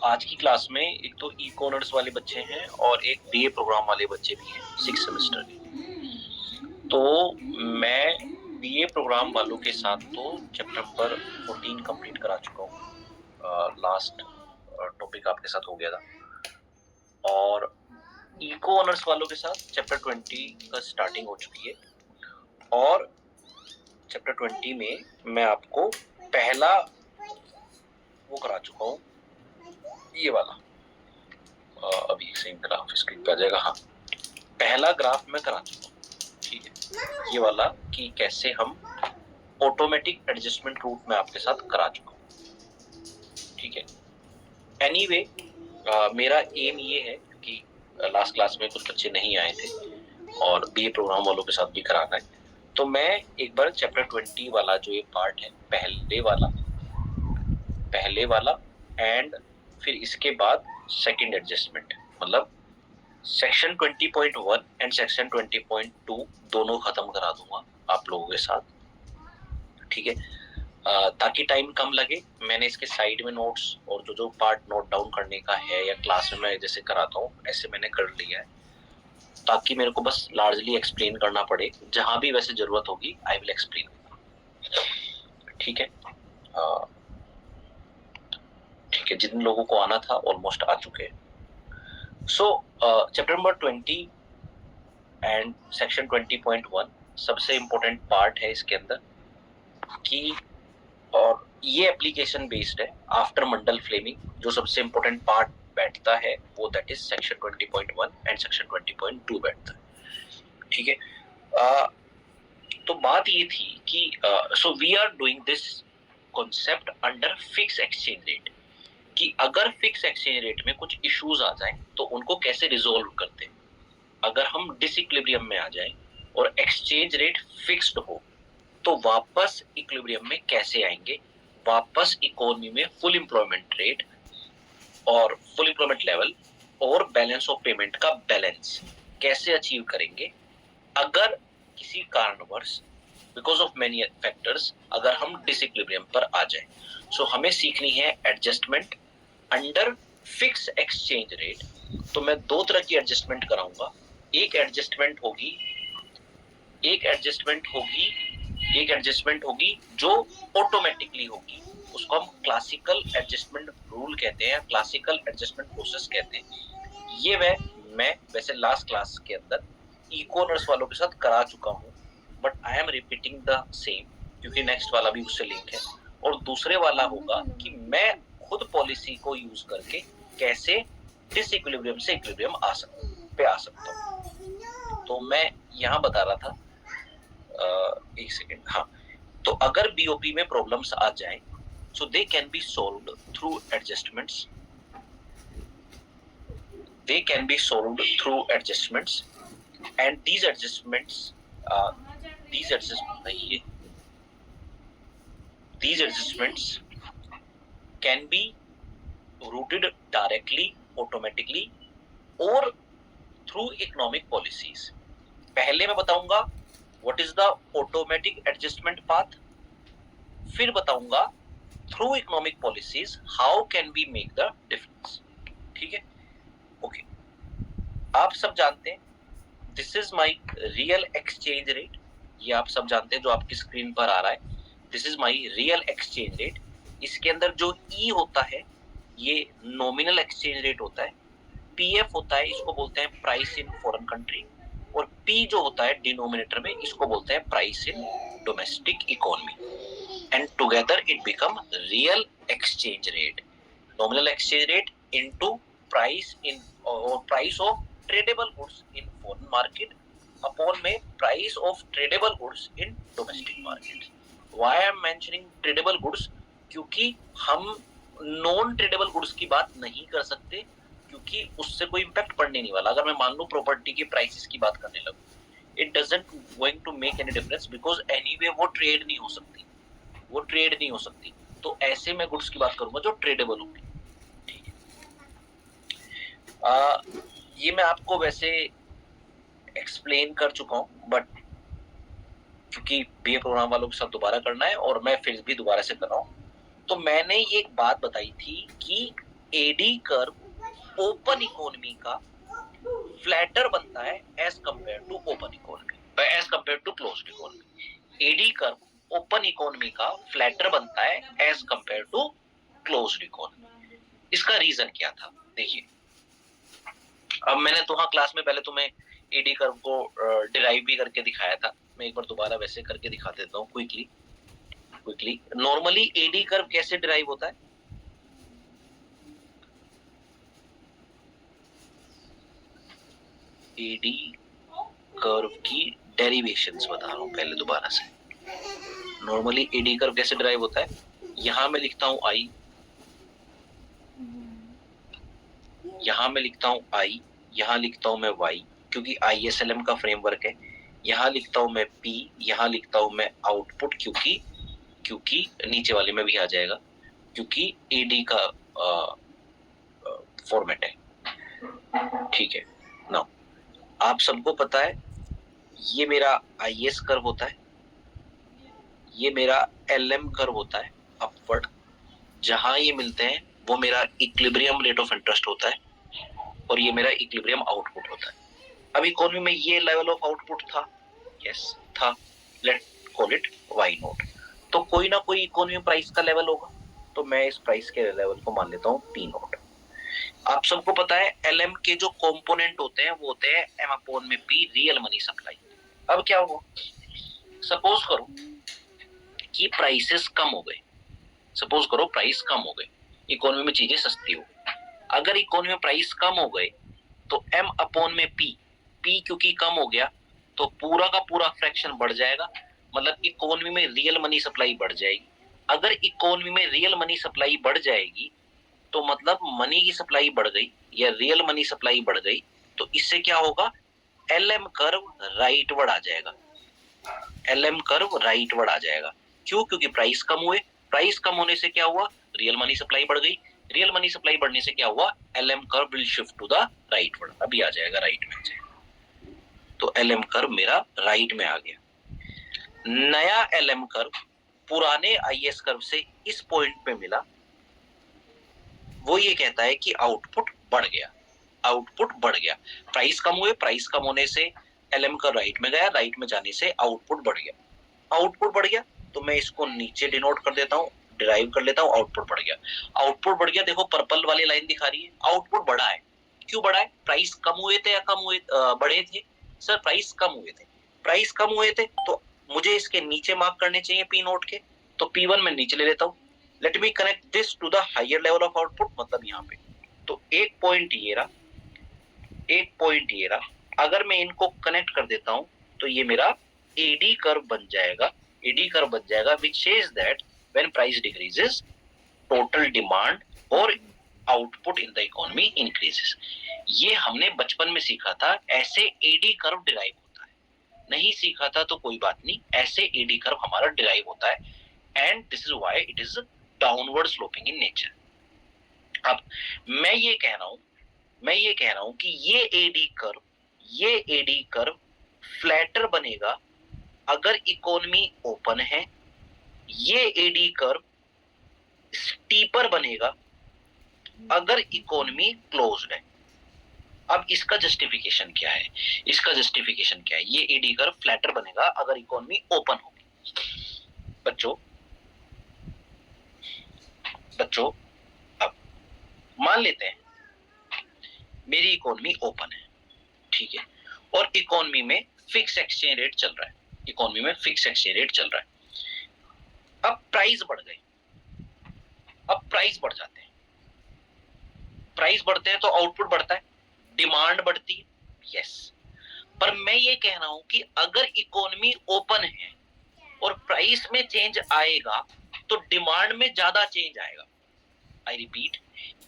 आज की क्लास में एक तो ई कॉमर्स वाले बच्चे हैं और एक बीए प्रोग्राम वाले बच्चे भी हैं 6 सेमेस्टर के। तो मैं बीए प्रोग्राम वालों के साथ तो चैप्टर नंबर 14 कंप्लीट करा चुका हूँ। लास्ट टॉपिक आपके साथ हो गया था और इको ऑनर्स वालों के साथ चैप्टर 20 का स्टार्टिंग हो चुकी है और चैप्टर 20 में मैं आपको पहला वो करा चुका हूँ, ये वाला। अभी एक सेकंड, ग्राफ स्क्रीन पे आ जाएगा। हाँ, पहला ग्राफ मैं करा चुका हूँ, ठीक है, ये वाला कि कैसे हम ऑटोमेटिक एडजस्टमेंट रूट में आपके साथ करा चुका हूँ, ठीक है। एनीवे, मेरा एम ये है कि लास्ट क्लास में कुछ बच्चे नहीं आए थे और बीए प्रोग्राम वालों के साथ भी कराना है, तो मैं एक बार चैप्टर 20 वाला जो ये पार्ट है, पहले वाला एंड फिर इसके बाद सेकंड एडजस्टमेंट, मतलब सेक्शन 20.1 एंड सेक्शन 20.2 दोनों खत्म करा दूंगा आप लोगों के साथ, ठीक है। ताकि टाइम कम लगे, मैंने इसके साइड में नोट्स और जो पार्ट नोट डाउन करने का है या क्लास में मैं जैसे कराता हूँ ऐसे मैंने कर लिया है, ताकि मेरे को बस लार्जली एक्सप्लेन करना पड़े। जहां भी वैसे जरूरत होगी आई विल एक्सप्लेन, ठीक है। ठीक है, जिन लोगों को आना था ऑलमोस्ट आ चुके हैं। सो चैप्टर नंबर 20 एंड सेक्शन 20.1 सबसे इम्पोर्टेंट पार्ट है इसके अंदर कि, और ये एप्लीकेशन बेस्ड है आफ्टर मंडल फ्लेमिंग। जो सबसे इम्पोर्टेंट पार्ट बैठता है वो that is section 20.1 and section 20.2 बैठता है, ठीक है। तो बात ये थी कि so we are doing this concept under fix exchange rate, कि अगर फिक्स एक्सचेंज रेट में कुछ इश्यूज आ जाएं तो उनको कैसे रिजोल्व करते हैं। अगर हम डिसइक्विलिब्रियम में आ जाएं और एक्सचेंज रेट फिक्स्ड हो तो वापस इक्विलिब्रियम में कैसे आएंगे, वापस इकोनॉमी में फुल एम्प्लॉयमेंट रेट और फुल एम्प्लॉयमेंट लेवल और बैलेंस ऑफ पेमेंट का बैलेंस कैसे अचीव करेंगे अगर किसी कारणवश बिकॉज ऑफ मेनी फैक्टर्स अगर हम डिसइक्विलिब्रियम पर आ जाए। सो हमें सीखनी है adjustment under fix exchange rate. तो मैं दो तरह की एडजस्टमेंट कराऊंगा। एक एडजस्टमेंट होगी जो ऑटोमेटिकली होगी, उसको हम क्लासिकल एडजस्टमेंट रूल कहते हैं, क्लासिकल एडजस्टमेंट प्रोसेस कहते हैं। ये मैं वैसे लास्ट क्लास के अंदर इकोनर्स वालों के साथ करा चुका हूँ, but I am repeating the same क्योंकि नेक्स्ट वाला भी उससे लिंक है। और दूसरे वाला होगा कि मैं खुद पॉलिसी को यूज करके कैसे डिसइक्विलिब्रियम से इक्विलिब्रियम आ सकता हूँ। तो मैं यहाँ बता रहा था, एक सेकेंड, हाँ। तो अगर बीओपी में प्रॉब्लम्स आ जाएं, so they can be solved through adjustments. And these adjustments can be routed directly, automatically or through economic policies. पहले मैं बताऊंगा what is the automatic adjustment path, फिर बताऊंगा through economic policies how can we make the difference, ठीक है। Okay, आप सब जानते हैं this is my real exchange rate, ये आप सब जानते हैं जो आपकी स्क्रीन पर आ रहा है, this is my real exchange rate. इसके अंदर जो ई होता है ये नॉमिनल एक्सचेंज रेट होता है, पीएफ होता है इसको बोलते हैं प्राइस इन फॉरेन कंट्री, और पी जो होता है डिनोमिनेटर में इसको बोलते हैं price in domestic economy, and together it become real exchange rate. Nominal exchange rate into price in or price of tradable goods in foreign market upon में price of tradable goods in domestic market. Why I am mentioning tradable goods? क्योंकि हम non tradable goods की बात नहीं कर सकते क्योंकि उससे कोई इम्पैक्ट पड़ने नहीं वाला। अगर मैं मान लूं प्रॉपर्टी के प्राइसेस की बात करने लगूं, it doesn't going to make any difference because anyway वो ट्रेड नहीं हो सकती, तो ऐसे मैं गुड्स की बात करूंगा जो ट्रेडेबल होंगे, ठीक है। ये मैं आपको वैसे एक्सप्लेन कर चुका हूं, बट क्योंकि बीए प्रोग्राम वालों के साथ दोबारा करना है और मैं फिर भी दोबारा से कर रहा हूं, तो मैंने ये एक बात बताई थी कि एडी कर्व ओपन इकोनॉमी का फ्लैटर बनता है as compare to open economy, as compare to closed economy. AD curve open economy का फ्लैटर बनता है as compare to closed economy. इसका रीजन क्या था देखिए, अब मैंने तो हाँ क्लास में पहले तुम्हें एडी कर्व को डिराइव भी करके दिखाया था, मैं एक बार दोबारा वैसे करके दिखा देता हूँ क्विकली। नॉर्मली एडी कर्व कैसे डिराइव होता है? एडी कर्व की डेरिवेशंस बता रहा हूं पहले दोबारा से। नॉर्मली एडी कर्व कैसे डिराइव होता है? यहां मैं लिखता हूं आई, यहां मैं लिखता हूं आई, यहां लिखता हूं मैं वाई क्योंकि ISLM का फ्रेमवर्क है, यहां लिखता हूं मैं P, यहां लिखता हूं मैं आउटपुट क्योंकि नीचे वाले में भी आ जाएगा क्योंकि एडी का फॉर्मेट है। ठीक है, नाउ आप सबको पता है ये मेरा IS कर्व होता है, ये मेरा LM कर्व होता है अपवर्ड, जहां ये मिलते हैं वो मेरा इक्विलिब्रियम रेट ऑफ इंटरेस्ट होता है और ये मेरा इक्विलिब्रियम आउटपुट होता है। अब इकोनॉमी में ये लेवल ऑफ आउटपुट था, यस था, let call it Y naught. तो कोई ना कोई इकोनॉमी प्राइस का लेवल होगा, तो मैं इस प्राइस के लेवल को मान लेता हूँ P नोट। आप सबको पता है LM के जो कंपोनेंट होते हैं वो होते हैं M अपॉन में P रियल मनी सप्लाई। अब क्या हुआ, सपोज करो कि प्राइसेस कम हो गए, सपोज करो प्राइस कम हो गए, इकोनॉमी में चीजें सस्ती हो, अगर इकोनॉमी में प्राइस कम हो गए तो M अपॉन में P क्योंकि कम हो गया तो पूरा का पूरा फ्रैक्शन बढ़ जाएगा, मतलब इकोनॉमी में रियल मनी सप्लाई बढ़ जाएगी। अगर इकोनॉमी में रियल मनी सप्लाई बढ़ जाएगी तो मतलब मनी की सप्लाई बढ़ गई या रियल मनी सप्लाई बढ़ गई, तो इससे क्या होगा, LM कर्व राइटवर्ड आ जाएगा, LM कर्व राइटवर्ड आ जाएगा। क्यों? क्योंकि प्राइस कम हुए, प्राइस कम होने से क्या हुआ, रियल मनी सप्लाई बढ़ गई, रियल मनी सप्लाई बढ़ने से क्या हुआ, LM curve will shift to the rightward, अभी आ जाएगा राइट में जाएगा। तो LM कर्व मेरा राइट में आ गया। नया LM कर्व पुराने IS कर्व से इस पॉइंट पे मिला, वो ये कहता है कि आउटपुट बढ़ गया, आउटपुट बढ़ गया, प्राइस कम हुए, प्राइस कम होने से LM कर्व राइट में गया, राइट में जाने से आउटपुट बढ़ गया, आउटपुट बढ़ गया तो मैं इसको नीचे डिनोट कर देता हूँ, डिराइव कर लेता हूँ, आउटपुट बढ़ गया, आउटपुट बढ़ गया। देखो पर्पल वाली लाइन दिखा रही है, आउटपुट बढ़ा है। क्यों बढ़ा है? प्राइस कम हुए थे या कम हुए, बढ़े थे? सर प्राइस कम हुए थे, प्राइस कम हुए थे तो मुझे इसके नीचे मार्क करने चाहिए P नोट के, तो P1 मैं नीचे ले लेता हूँ। Let me connect this to the higher level of output, मतलब यहाँ पे तो एक पॉइंट ये रहा, एक पॉइंट ये रहा, अगर मैं इनको कनेक्ट कर देता हूँ तो ये मेरा एडी कर्व बन जाएगा, एडी कर्व बन जाएगा which says that when price decreases total demand और output in the economy increases. ये हमने बचपन में सीखा था, ऐसे एडी कर्व डिराइव होता है, नहीं सीखा था तो कोई बात नहीं, ऐसे एडी कर्व हमारा डिराइव होता है and this is why it is downward sloping in nature. अब मैं ये कह रहा हूं कि ये एडी कर्व फ्लैटर बनेगा अगर इकोनॉमी ओपन है, ये एडी कर्व स्टीपर बनेगा अगर इकोनॉमी क्लोज्ड है। अब इसका जस्टिफिकेशन क्या है, इसका जस्टिफिकेशन क्या है, ये एडी कर्व फ्लैटर बनेगा अगर इकोनॉमी ओपन होगी। बच्चों अब मान लेते हैं मेरी इकोनॉमी ओपन है, ठीक है, और इकोनॉमी में फिक्स एक्सचेंज रेट चल रहा है, इकोनॉमी में फिक्स एक्सचेंज रेट चल रहा है। अब प्राइस बढ़ गए, अब प्राइस बढ़ जाते हैं, प्राइस बढ़ते हैं तो आउटपुट बढ़ता है, डिमांड बढ़ती है, यस। पर मैं ये कह रहा हूं कि अगर इकोनॉमी ओपन है और प्राइस में चेंज आएगा तो डिमांड में ज्यादा चेंज आएगा। I repeat,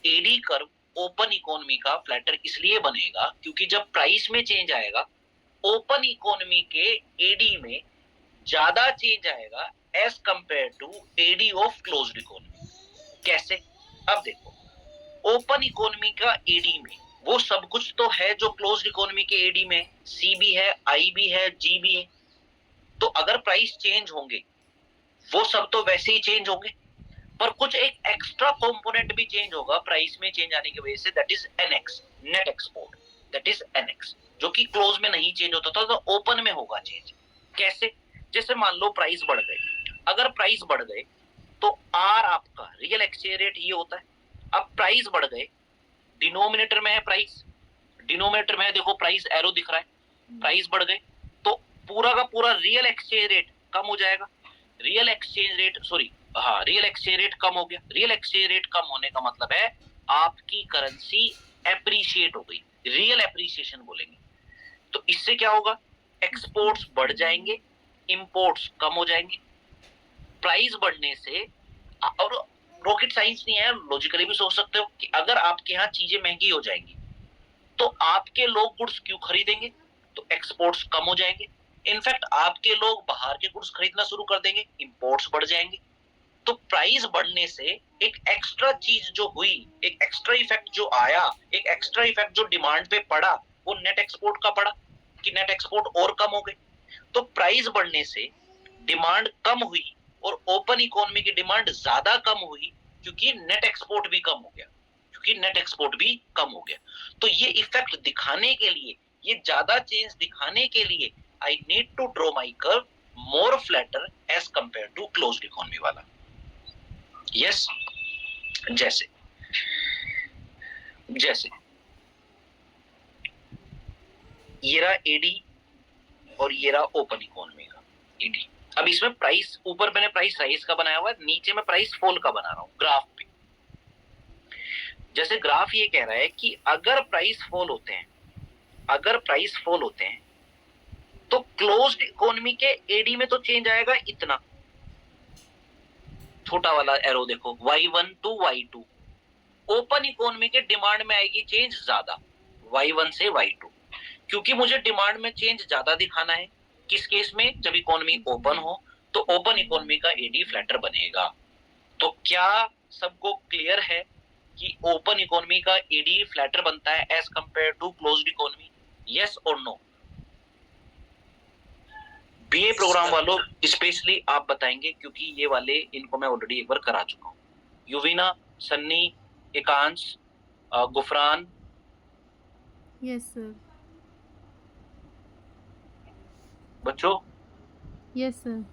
AD curve open economy का फ्लैटर इसलिए बनेगा क्योंकि जब प्राइस में चेंज आएगा ओपन इकोनॉमी के एडी में ज्यादा चेंज आएगा as compare to AD of closed economy. कैसे? अब देखो, ओपन इकोनॉमी का एडी में वो सब कुछ तो है जो क्लोज्ड इकोनॉमी के एडी में, सी भी है, आई भी है, जी भी है, तो अगर प्राइस चेंज होंगे वो सब तो वैसे ही चेंज होंगे, पर कुछ एक एक्स्ट्रा कंपोनेंट भी चेंज होगा प्राइस में चेंज आने की वजह से, that is NX, net export, that is NX, जो कि क्लोज में नहीं चेंज होता था, तो ओपन में होगा चेंज। कैसे? जैसे मान लो प्राइस बढ़ गए, अगर प्राइस बढ़ गए तो आर आपका रियल एक्सचेंज रेट ये होता है। अब प्राइस बढ़ गए, डिनोमिनेटर में है प्राइस, डिनोमिनेटर में है, देखो प्राइस एरो दिख रहा है, प्राइस बढ़ गए तो पूरा का पूरा रियल एक्सचेंज रेट कम हो जाएगा। Real exchange rate real exchange rate कम हो गया। रियल एक्सचेंज रेट कम होने का मतलब है आपकी करेंसी एप्रिशिएट हो गई, रियल एप्रिसिएशन बोलेंगे। तो इससे क्या होगा? एक्सपोर्ट्स बढ़ जाएंगे, इंपोर्ट्स कम हो जाएंगे। प्राइस बढ़ने से, और रॉकेट साइंस नहीं है, लॉजिकली भी सोच सकते हो कि अगर आपके यहाँ चीजें महंगी हो जाएंगी तो आपके लोग गुड्स क्यों खरीदेंगे? तो एक्सपोर्ट्स कम हो जाएंगे। इनफैक्ट आपके लोग बाहर के गुड्स खरीदना शुरू कर देंगे, इंपोर्ट्स बढ़ जाएंगे। तो प्राइस बढ़ने से एक एक्स्ट्रा चीज जो हुई, एक एक्स्ट्रा इफेक्ट जो आया, एक एक्स्ट्रा इफेक्ट जो डिमांड पे पड़ा, वो नेट एक्सपोर्ट का पड़ा कि नेट एक्सपोर्ट और कम हो गए। तो प्राइस बढ़ने से डिमांड कम हुई और ओपन इकोनॉमी की डिमांड ज्यादा कम हुई, क्योंकि नेट एक्सपोर्ट भी कम हो गया, तो ये इफेक्ट दिखाने के लिए, ये ज्यादा चेंज दिखाने के लिए, I need to draw my curve more flatter as compare to closed economy वाला। यस, जैसे ये रहा एडी और ये रहा ओपन इकोनॉमी का एडी। अब इसमें प्राइस, ऊपर मैंने प्राइस राइज का बनाया हुआ है, नीचे में प्राइस फॉल का बना रहा हूं ग्राफ पे। जैसे ग्राफ ये कह रहा है कि अगर प्राइस फॉल होते हैं तो क्लोज्ड इकोनॉमी के एडी में तो चेंज आएगा इतना, छोटा वाला एरो देखो, y1 to y2। Open economy के डिमांड में आएगी चेंज ज्यादा, y1 से y2, क्योंकि मुझे डिमांड में चेंज ज्यादा दिखाना है। किस केस में? जब इकोनॉमी ओपन हो तो ओपन इकोनॉमी का एडी फ्लैटर बनेगा। तो क्या सबको क्लियर है कि ओपन इकोनॉमी का एडी फ्लैटर बनता है as compare to closed economy? Yes और नो? बीए प्रोग्राम वालों स्पेशली आप बताएंगे, क्योंकि ये वाले इनको मैं ऑलरेडी एक बार करा चुका हूँ। युवीना, सन्नी, एकांश, गुफरान। Yes sir. बच्चों यस सर।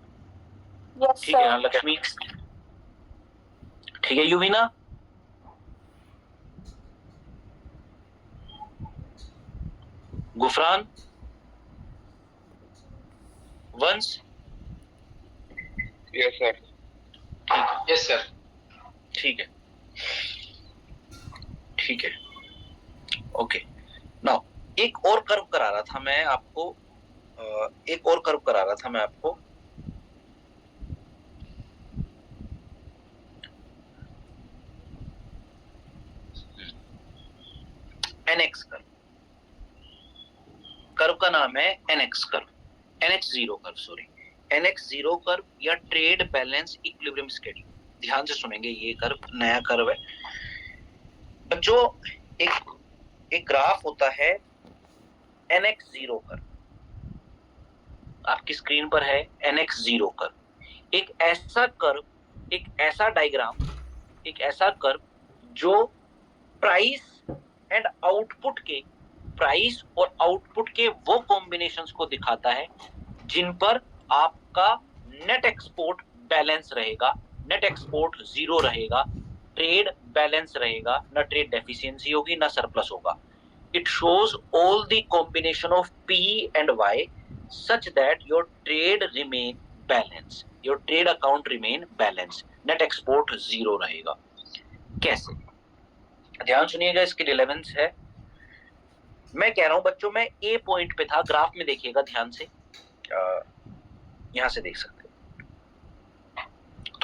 ठीक है। हाँ, लक्ष्मी ठीक है। Yuvina, Gufran, Vansh. Yes sir. Yes sir. ठीक है। ओके। नाउ एक और कर्व करा रहा था मैं आपको, एनएक्स कर्व का नाम है एनएक्स जीरो कर्व या ट्रेड बैलेंस इक्विलिब्रियम स्केडिंग। ध्यान से सुनेंगे, ये कर्व नया कर्व है बच्चों। एक ग्राफ होता है एनएक्स जीरो कर्व, आपकी स्क्रीन पर है एनएक्स जीरो कर्व। एक ऐसा डायग्राम, एक ऐसा कर्व जो प्राइस और आउटपुट के वो कॉम्बिनेशंस को दिखाता है जिन पर आपका नेट एक्सपोर्ट बैलेंस रहेगा, नेट एक्सपोर्ट जीरो रहेगा, ट्रेड बैलेंस रहेगा, ना ट्रेड डेफिशिएंसी होगी ना सरप्लस होगा। It shows all the combination of P and Y such that your trade remain balance, your trade account remain balance, net export zero रहेगा। कैसे? ध्यान सुनिएगा, इसकी रिलेवेंस है। मैं कह रहा हूं बच्चों, मैं ए पॉइंट पे था, ग्राफ में देखिएगा ध्यान से, यहां से देख सकते हो।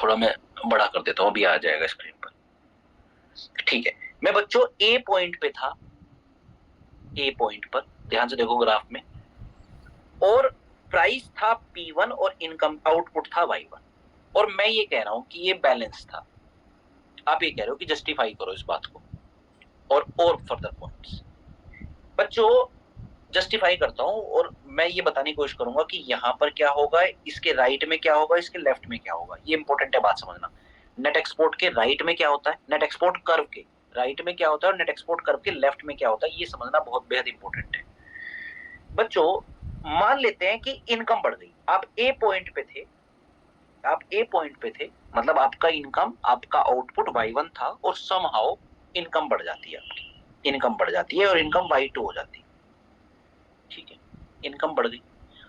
थोड़ा मैं बड़ा कर देता हूं, अभी आ जाएगा स्क्रीन पर। ठीक है, मैं बच्चों ए पॉइंट पे था, ए पॉइंट पर ध्यान से देखो ग्राफ में, और प्राइस था P1 और इनकम आउटपुट था Y1, और मैं ये कह रहा हूं कि ये बैलेंस था। आप ये कह रहे हो कि जस्टिफाई करो इस बात को, और फर्दर पॉइंट्स। बच्चों जस्टिफाई करता हूं और मैं ये बताने की कोशिश करूंगा कि यहां पर क्या होगा, इसके राइट में क्या होगा, इसके लेफ्ट में क्या होगा। ये इंपॉर्टेंट है बात समझना। नेट एक्सपोर्ट के राइट में क्या होता है, नेट एक्सपोर्ट कर्व के राइट में क्या होता है और नेट एक्सपोर्ट कर्व के लेफ्ट में क्या होता है, ये समझना बहुत बेहद इंपॉर्टेंट है बच्चों। मान लेते हैं कि इनकम बढ़ गई, आप ए पॉइंट पे थे, आप ए पॉइंट पे थे, मतलब आपका इनकम, आपका आउटपुट y1 था और समहाउ इनकम बढ़ जाती है, आपकी इनकम बढ़ जाती है और इनकम y2 हो जाती है। ठीक है, इनकम बढ़ गई।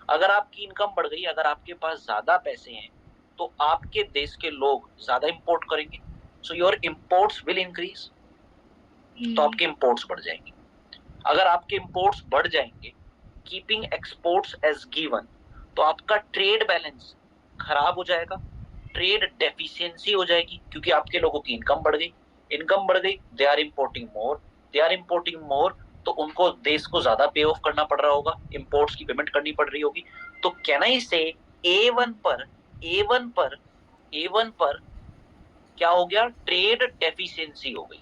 अगर आपकी इनकम बढ़ गई, अगर आपके पास ज्यादा पैसे हैं तो आपके देश के लोग ज्यादा इंपोर्ट करेंगे, so your imports will increase, तो आपके इंपोर्ट्स बढ़ जाएंगे। अगर आपके इंपोर्ट्स बढ़ जाएंगे, कीपिंग एक्सपोर्ट्स एज गिवन, तो आपका ट्रेड बैलेंस खराब हो जाएगा, ट्रेड डेफिशिएंसी हो जाएगी, क्योंकि आपके लोगों की इनकम बढ़ गई, इनकम बढ़ गई, they are importing more, they are importing more, तो उनको देश को ज्यादा पे ऑफ करना पड़ रहा होगा, इंपोर्ट्स की पेमेंट करनी पड़ रही होगी। तो कैन आई से A1 पर A1 पर A1 पर क्या हो गया, ट्रेड डेफिशिएंसी हो गई,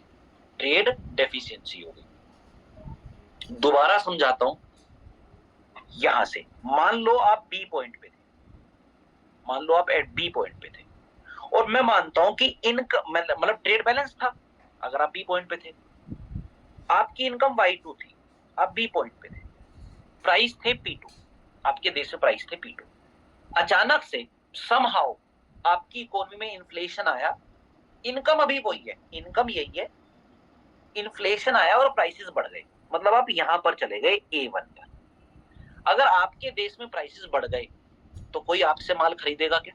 ट्रेड डेफिशिएंसी हो गई। दोबारा समझाता हूं, यहां से मान लो आप बी पॉइंट पे थे, मान लो आप एट बी पॉइंट पे थे और मैं मानता हूं कि इनकम मतलब ट्रेड बैलेंस था, अगर आप बी पॉइंट पे थे, आपकी इनकम y2 थी, आप बी पॉइंट पे थे, प्राइस थे P2, आपके देश में प्राइस थे P2, अचानक से समहाउ आपकी इकोनॉमी में इन्फ्लेशन आया, इनकम अभी वही है, इनकम यही है, इन्फ्लेशन आया और प्राइसेस बढ़ गए, मतलब आप यहां पर चले गए A1 पर। अगर आपके देश में प्राइसेस बढ़ गए तो कोई आपसे माल खरीदेगा क्या,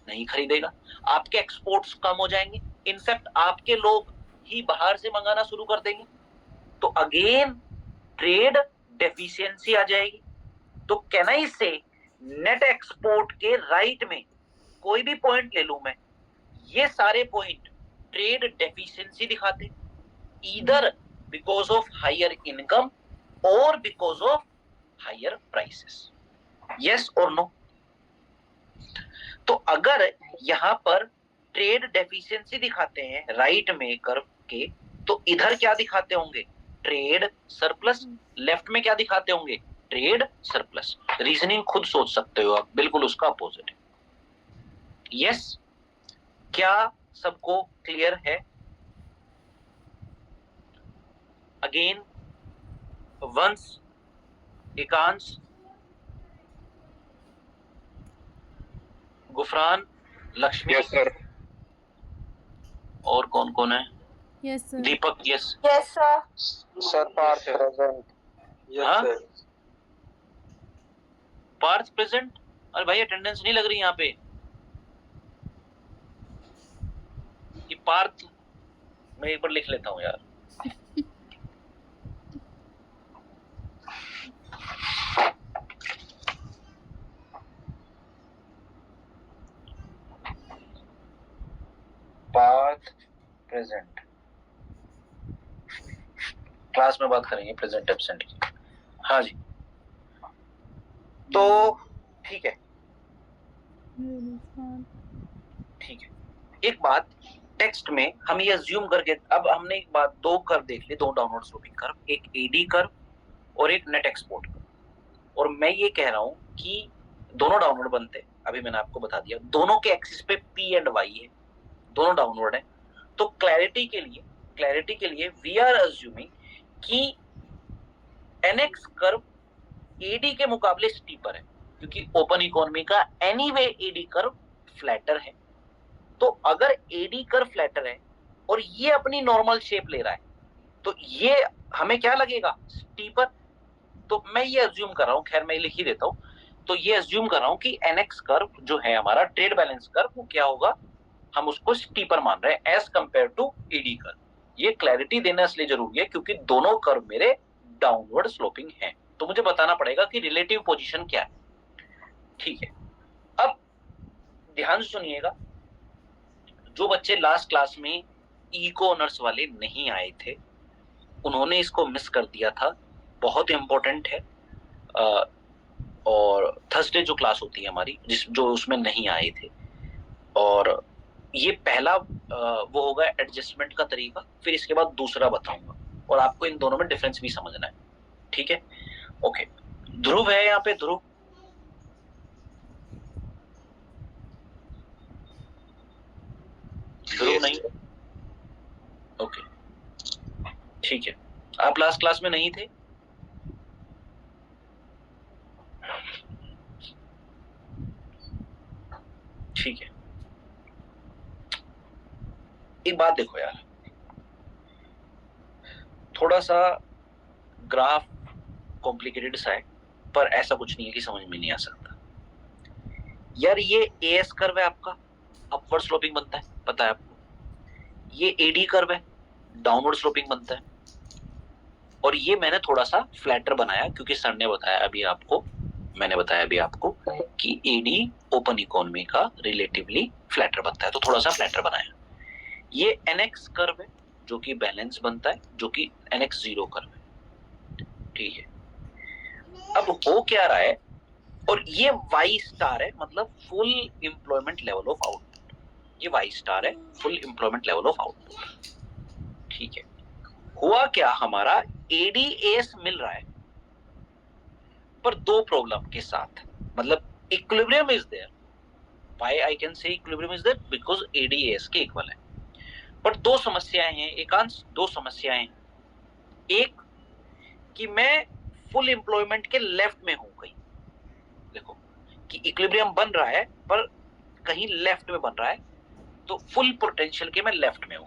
नहीं खरीदेगा, आपके एक्सपोर्ट्स कम हो जाएंगे, इनफैक्ट आपके लोग ही बाहर से मंगाना शुरू कर देंगे, तो अगेन ट्रेड डेफिशिएंसी आ जाएगी। तो कैन आई से नेट एक्सपोर्ट के राइट में कोई भी पॉइंट ले लूं मैं, ये सारे पॉइंट ट्रेड डेफिशिएंसी दिखाते, either because of higher income और because of higher prices, yes और नो। तो अगर यहां पर ट्रेड डेफिशिएंसी दिखाते हैं राइट में कर्व के, तो इधर क्या दिखाते होंगे, ट्रेड सरप्लस, लेफ्ट में क्या दिखाते होंगे, ट्रेड सरप्लस। रीजनिंग खुद सोच सकते हो आप, बिल्कुल उसका अपोजिट है। यस, क्या सबको क्लियर है? Again Vansh, Ekansh, Gufran, Lakshmi, yes sir. और कौन कौन है, yes sir. Deepak, yes yes sir. Sir Parth present. हाँ? Yes sir. पार्थ प्रेजेंट, अरे भाई अटेंडेंस नहीं लग रही यहाँ पे, ये पार्थ मैं एक बार लिख लेता हूँ यार। पार्थ प्रेजेंट, क्लास में बात करेंगे प्रेजेंट एब्सेंट की। हाँ जी, तो ठीक है, ठीक है। एक बात, टेक्स्ट में हम ये अज्यूम करके, अब हमने एक बात, दो कर्व देख लिए, दो डाउनवर्ड स्लोपिंग कर्व, एक एडी कर्व और एक नेट एक्सपोर्ट कर्व, और मैं ये कह रहा हूं कि दोनों डाउनवर्ड बनते हैं, अभी मैंने आपको बता दिया, दोनों के एक्सिस पे पी एंड वाई है, दोनों डाउनवर्ड है। तो क्लैरिटी के लिए वी आर अज्यूमिंग कि एनएक्स कर्व एडी के मुकाबले स्टीपर है, क्योंकि ओपन इकोनॉमी का एनीवे एडी कर्व फ्लैटर है। तो अगर एडी कर्व फ्लैटर है और ये अपनी नॉर्मल शेप ले रहा है, तो ये हमें क्या लगेगा, स्टीपर। तो मैं ये अज्यूम कर रहा हूं, खैर मैं लिख ही देता हूं, तो ये अज्यूम कर रहा हूं कि एनएक्स कर्व जो है हमारा ट्रेड बैलेंस कर्व, वो क्या होगा, हम उसको स्टीपर मान रहे हैं as compare to ED curve. ये क्लैरिटी देना इसलिए जरूरी है क्योंकि दोनों कर्व मेरे डाउनवर्ड स्लोपिंग हैं, तो मुझे बताना पड़ेगा कि रिलेटिव पोजीशन क्या है। ठीक है, अब ध्यान से सुनिएगा, जो बच्चे लास्ट क्लास में इको ऑनर्स वाले नहीं आए थे उन्होंने इसको मिस कर दिया था, बहुत इंपॉर्टेंट है। और थर्सडे जो क्लास होती है हमारी, जो उसमें नहीं आए थे, और ये पहला वो होगा एडजस्टमेंट का तरीका, फिर इसके बाद दूसरा बताऊंगा, और आपको इन दोनों में डिफरेंस भी समझना है। ठीक है, ओके। ध्रुव है यहाँ पे, ध्रुव, ध्रुव नहीं? ओके, ठीक है। आप लास्ट क्लास में नहीं थे? ठीक है। एक बात देखो यार, थोड़ा सा ग्राफ कॉम्प्लिकेटेड सा है, पर ऐसा कुछ नहीं है कि समझ में नहीं आ सकता यार। ये एएस कर्व है आपका, अपवर्ड स्लोपिंग बनता है, पता है आपको। ये एडी कर्व है, डाउनवर्ड स्लोपिंग बनता है। और ये मैंने थोड़ा सा फ्लैटर बनाया क्योंकि सर ने बताया अभी आपको, मैंने बताया अभी आपको कि एडी ओपन इकोनॉमी का रिलेटिवली फ्लैटर बनता है, तो थोड़ा सा फ्लैटर बनाया। ये एनएक्स कर्व है जो कि बैलेंस बनता है, जो कि एनएक्स जीरो कर्व है, ठीक है। अब हो क्या रहा है, और ये वाई स्टार है, मतलब full employment level of output. ये वाई स्टार है, full employment level of output, ठीक है। हुआ क्या, हमारा एडीएस मिल रहा है, पर दो प्रॉब्लम के साथ, मतलब equilibrium is there. Why I can say equilibrium is there, because ADS के इक्वल है। पर दो समस्याएं हैं एकांश, दो समस्याएं हैं। एक कि मैं फुल एम्प्लॉयमेंट के लेफ्ट में हूं कहीं, देखो कि इक्विलिब्रियम बन रहा है पर कहीं लेफ्ट में बन रहा है, तो फुल पोटेंशियल के मैं लेफ्ट में हूं,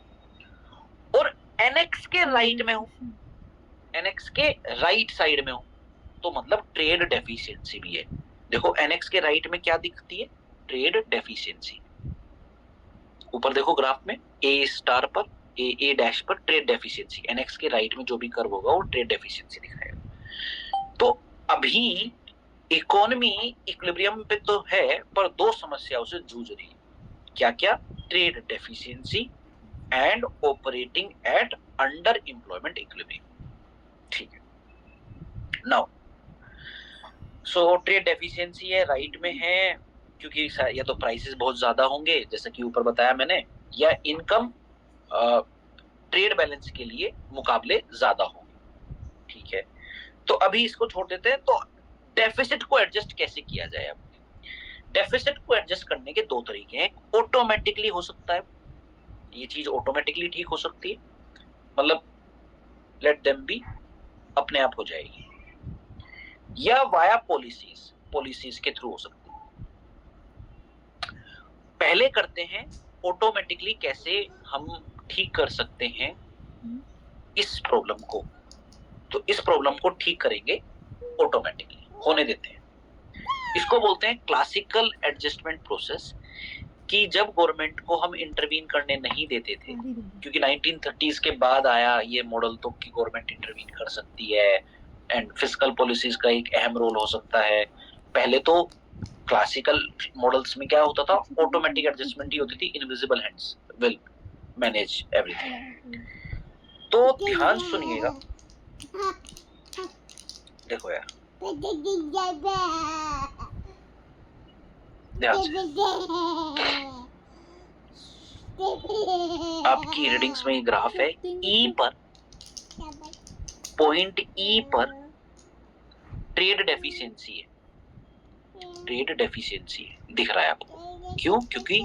और एनएक्स के राइट में हूं, एनएक्स के राइट साइड में हूं, तो मतलब ट्रेड डेफिशिएंसी भी है। देखो एनएक्स के राइट में क्या दिखती है, ट्रेड डेफिशिएंसी। ऊपर देखो ग्राफ में ए स्टार पर, ए डैश पर ट्रेड डेफिशिएंसी, एनएक्स के राइट में जो भी कर्व होगा वो ट्रेड डेफिशिएंसी दिखाएगा। तो अभी इकोनॉमी इक्विलिब्रियम पे तो है, पर दो समस्याओं से जूझ रही है। क्या क्या? Trade deficiency and operating eight under employment equilibrium, ठीक है। नाउ सो ट्रेड डेफिशिएंसी है, राइट में है, क्योंकि या तो प्राइसेस बहुत ज्यादा होंगे जैसा कि ऊपर बताया मैंने, या इनकम ट्रेड बैलेंस के लिए मुकाबले ज्यादा होंगे, ठीक है। तो अभी इसको छोड़ देते हैं। तो डेफिसिट को एडजस्ट कैसे किया जाए? अब डेफिसिट को एडजस्ट करने के दो तरीके हैं। ऑटोमेटिकली हो सकता है, ये चीज ऑटोमेटिकली ठीक हो सकती है, मतलब लेट देम बी, अपने आप हो जाएगी, या वाया पॉलिसीज, पॉलिसीज के थ्रू हो सकती है। पहले करते हैं ऑटोमेटिकली कैसे हम ठीक कर सकते हैं इस प्रॉब्लम को। तो इस प्रॉब्लम को ठीक करेंगे ऑटोमेटिकली, होने देते हैं। इसको बोलते हैं क्लासिकल एडजस्टमेंट प्रोसेस, कि जब गवर्नमेंट को हम इंटरवीन करने नहीं देते थे, क्योंकि 1930s के बाद आया ये मॉडल, तो कि गवर्नमेंट इंटरवीन कर सकती है एंड फिस्कल पॉलिसीज का एक अहम रोल हो सकता है। पहले तो क्लासिकल मॉडल्स में क्या होता था, ऑटोमेटिक एडजस्टमेंट ही होती थी, invisible hands will manage everything. तो ध्यान सुनिएगा, देखो यार ध्यान से, आपकी रीडिंग्स में ये ग्राफ है, ई पर, पॉइंट ई पर ट्रेड डेफिशिएंसी है, ट्रेड डेफिशिएंसी है, दिख रहा है आपको। क्यों? क्योंकि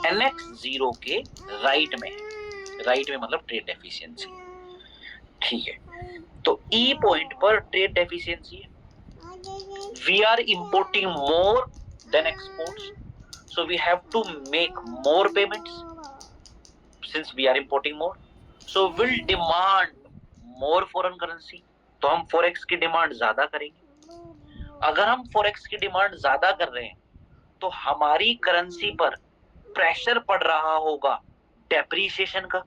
एनएक्स जीरो के राइट में है, राइट में मतलब ट्रेड डेफिशिएंसी, ठीक है। तो ई पॉइंट पर ट्रेड डेफिशिएंसी है। We are importing more than exports, so we have to make more payments since we are importing more, so we'll demand more foreign currency, तो हम forex की demand ज्यादा करेंगे। अगर हम forex की डिमांड ज्यादा कर रहे हैं तो हमारी करेंसी पर प्रेशर पड़ रहा होगा डेप्रीशिएशन का।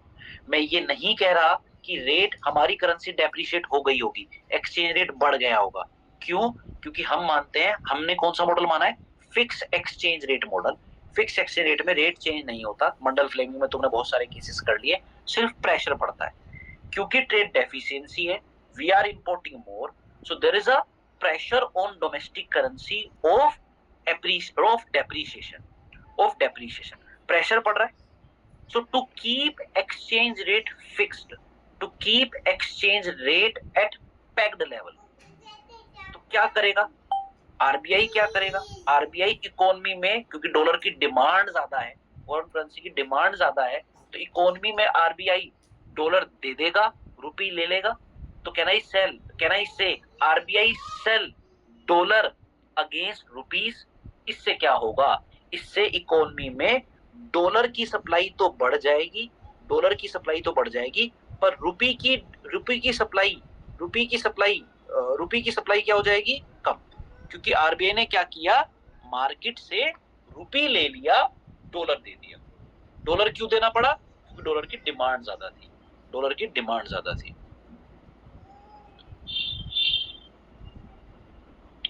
मैं ये नहीं कह रहा कि रेट, हमारी करेंसी डेप्रीशिएट हो गई होगी, एक्सचेंज रेट बढ़ गया होगा। क्यों? क्योंकि हम मानते हैं, हमने कौन सा मॉडल माना है, fix exchange rate model. Fix exchange rate में रेट चेंज नहीं होता। मंडल फ्लेमिंग में तुमने बहुत सारे केसेस कर लिए, सिर्फ प्रेशर पड़ता है क्योंकि ट्रेड डेफिशिएंसी है, we are importing more, so there is a pressure on domestic currency of depreciation, pressure पड़ रहा है। So to keep exchange rate fixed, to keep exchange rate at pegged level, तो क्या करेगा आरबीआई? क्या करेगा RBI? Economy में क्योंकि डॉलर की डिमांड ज्यादा है, फॉरेन करेंसी की डिमांड ज्यादा है, तो इकोनॉमी में आरबीआई डॉलर दे देगा, रुपी ले लेगा। तो can I say RBI sell dollar against rupees. इससे क्या होगा, इससे इकोनॉमी में डॉलर की सप्लाई तो बढ़ जाएगी, पर रुपी की सप्लाई क्या हो जाएगी, कम। क्योंकि आरबीआई ने क्या किया, मार्केट से रुपी ले लिया, डॉलर दे दिया। डॉलर क्यों देना पड़ा, क्योंकि डॉलर की डिमांड ज्यादा थी।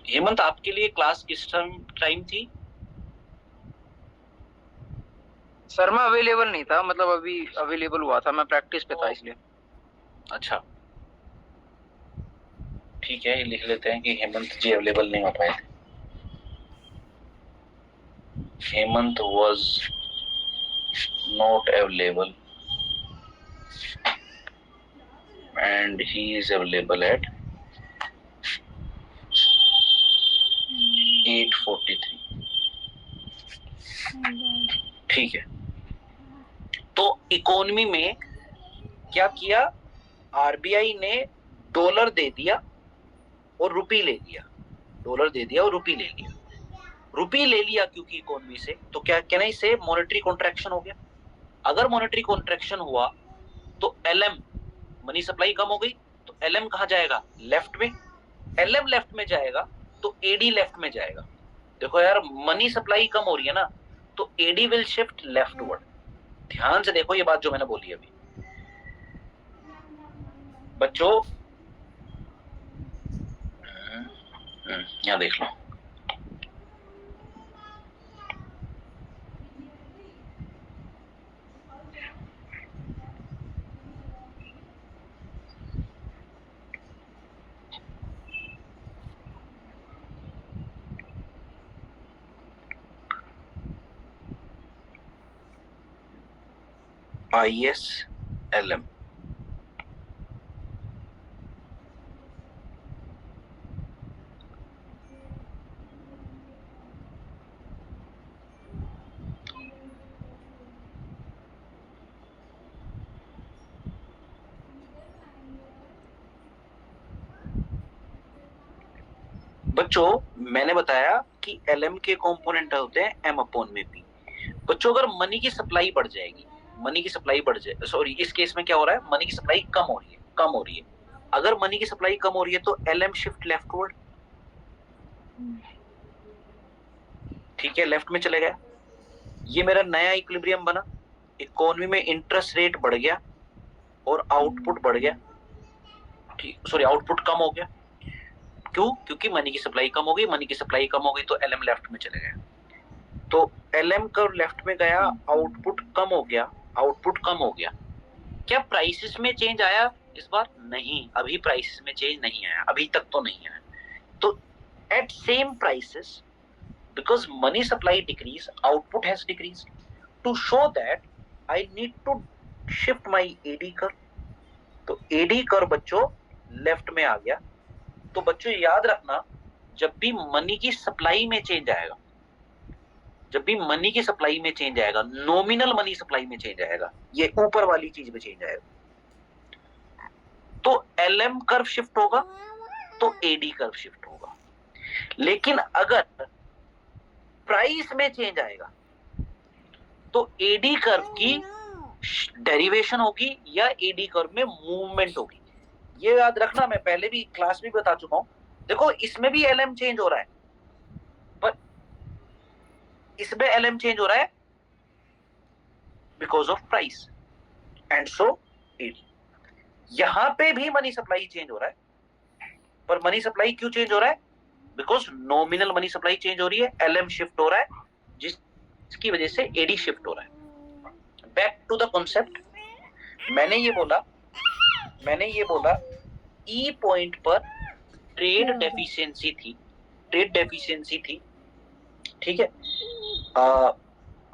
हेमंत, आपके लिए क्लास किस टाइम थी? सर मैं अवेलेबल नहीं था, मतलब अभी अवेलेबल हुआ था, मैं प्रैक्टिस पे था इसलिए। अच्छा ठीक है, लिख लेते हैं कि हेमंत जी अवेलेबल नहीं हो पाए थे। Hemant was not available and he is available at 8:43। ठीक है, तो इकोनॉमी में क्या किया, आरबीआई ने डॉलर दे दिया और रुपी ले लिया, रुपी ले लिया क्योंकि इकोनॉमी से, तो क्या कहना, इसे मॉनेटरी कॉन्ट्रैक्शन हो गया। अगर मॉनेटरी कॉन्ट्रैक्शन हुआ तो एलएम मनी सप्लाई कम हो गई, तो एलएम कहां जाएगा, लेफ्ट में। एलएम लेफ्ट में जाएगा तो एडी लेफ्ट में जाएगा। देखो यार, मनी सप्लाई कम हो रही है ना, तो एडी विल शिफ्ट लेफ्टवर्ड। ध्यान से देखो ये बात जो मैंने बोली अभी बच्चों, यहां देख लो। ISLM बच्चों, मैंने बताया कि एलएम के कंपोनेंट होते हैं एम अपॉन में पी। बच्चों, अगर मनी की सप्लाई बढ़ जाएगी, सॉरी, इस केस में क्या हो रहा है, मनी की सप्लाई कम हो रही है। अगर मनी की सप्लाई कम हो रही है तो एलएम शिफ्ट लेफ्टवर्ड। ठीक है, लेफ्ट में चले गया। ये मेरा नया इक्विलिब्रियम बना, इकोनॉमी में इंटरेस्ट रेट बढ़ गया और आउटपुट बढ़ गया। ठीक, सॉरी, आउटपुट कम हो गया। क्यों, क्योंकि मनी की सप्लाई कम हो गई, तो एलएम लेफ्ट में चले गया। तो एलएम कर लेफ्ट में गया, आउटपुट कम हो गया। क्या प्राइसेस में चेंज आया इस बार? नहीं, अभी प्राइसेस में चेंज नहीं आया, अभी तक तो नहीं आया। तो at same prices, because money supply decrease, output has decreased. To show that, I need to shift my AD curve. तो AD कर्व बच्चों लेफ्ट में आ गया। तो बच्चों याद रखना, जब भी मनी की सप्लाई में चेंज आएगा, नॉमिनल मनी सप्लाई में चेंज आएगा, ये ऊपर वाली चीज में चेंज आएगा, तो एलएम कर्व शिफ्ट होगा, तो एडी कर्व शिफ्ट होगा। लेकिन अगर प्राइस में चेंज आएगा तो एडी कर्व की डेरिवेशन होगी या एडी कर्व में मूवमेंट होगी। ये याद रखना, मैं पहले भी क्लास में बता चुका हूं। देखो, इसमें भी एलएम चेंज हो रहा है, पर इसमें एलएम चेंज हो रहा है because of price, and so AD. यहां पे भी मनी सप्लाई चेंज हो रहा है, पर मनी सप्लाई क्यों चेंज हो रहा है? Because nominal money supply change हो रही है, एलएम शिफ्ट हो रहा है, जिसकी वजह से एडी शिफ्ट हो रहा है। बैक टू द कॉन्सेप्ट, मैंने ये बोला ई पॉइंट पर ट्रेड डेफिशिएंसी थी। ठीक है,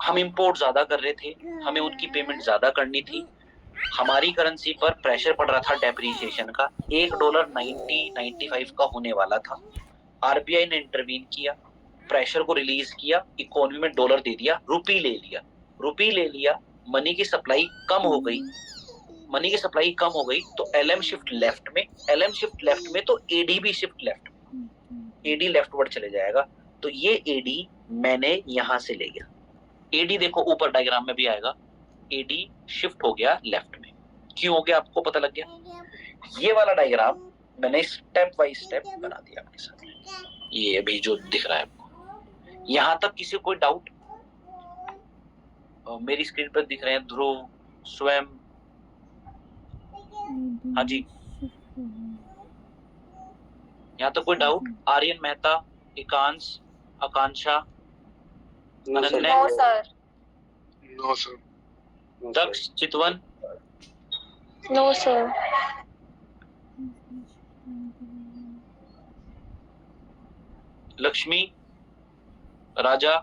हम इंपोर्ट ज्यादा कर रहे थे, हमें उनकी पेमेंट ज्यादा करनी थी, हमारी करेंसी पर प्रेशर पड़ रहा था डेप्रिसिएशन का, $1 90-95 का होने वाला था। आरबीआई ने इंटरवीन किया, प्रेशर को रिलीज किया, इकोनॉमी में डॉलर दे दिया, रुपी ले लिया। रुपी ले लिया, मनी की सप्लाई कम हो गई, मनी की सप्लाई कम हो गई तो एलएम शिफ्ट लेफ्ट में, एलएम शिफ्ट लेफ्ट में तो एडी भी शिफ्ट लेफ्ट में, एडी लेफ्टवर्ड चले जाएगा। तो ये एडी मैंने यहां से ले गया, एडी देखो ऊपर डायग्राम में भी आएगा, एडी शिफ्ट हो गया लेफ्ट में। क्यों हो गया आपको पता लग गया? ये वाला डायग्राम मैंने स्टेप बाय स्टेप बना दिया आपके साथ, ये अभी जो दिख रहा है आपको। यहां तक किसी को कोई डाउट? मेरी स्क्रीन पर दिख रहे हैं ध्रुव, स्वयं, हाँ जी, यहाँ तक कोई doubt? Aryan Mehta, Ekansh, Akanksha, Ananya, no sir, no sir, Daksh, Chitvan, no sir, Lakshmi, Raja,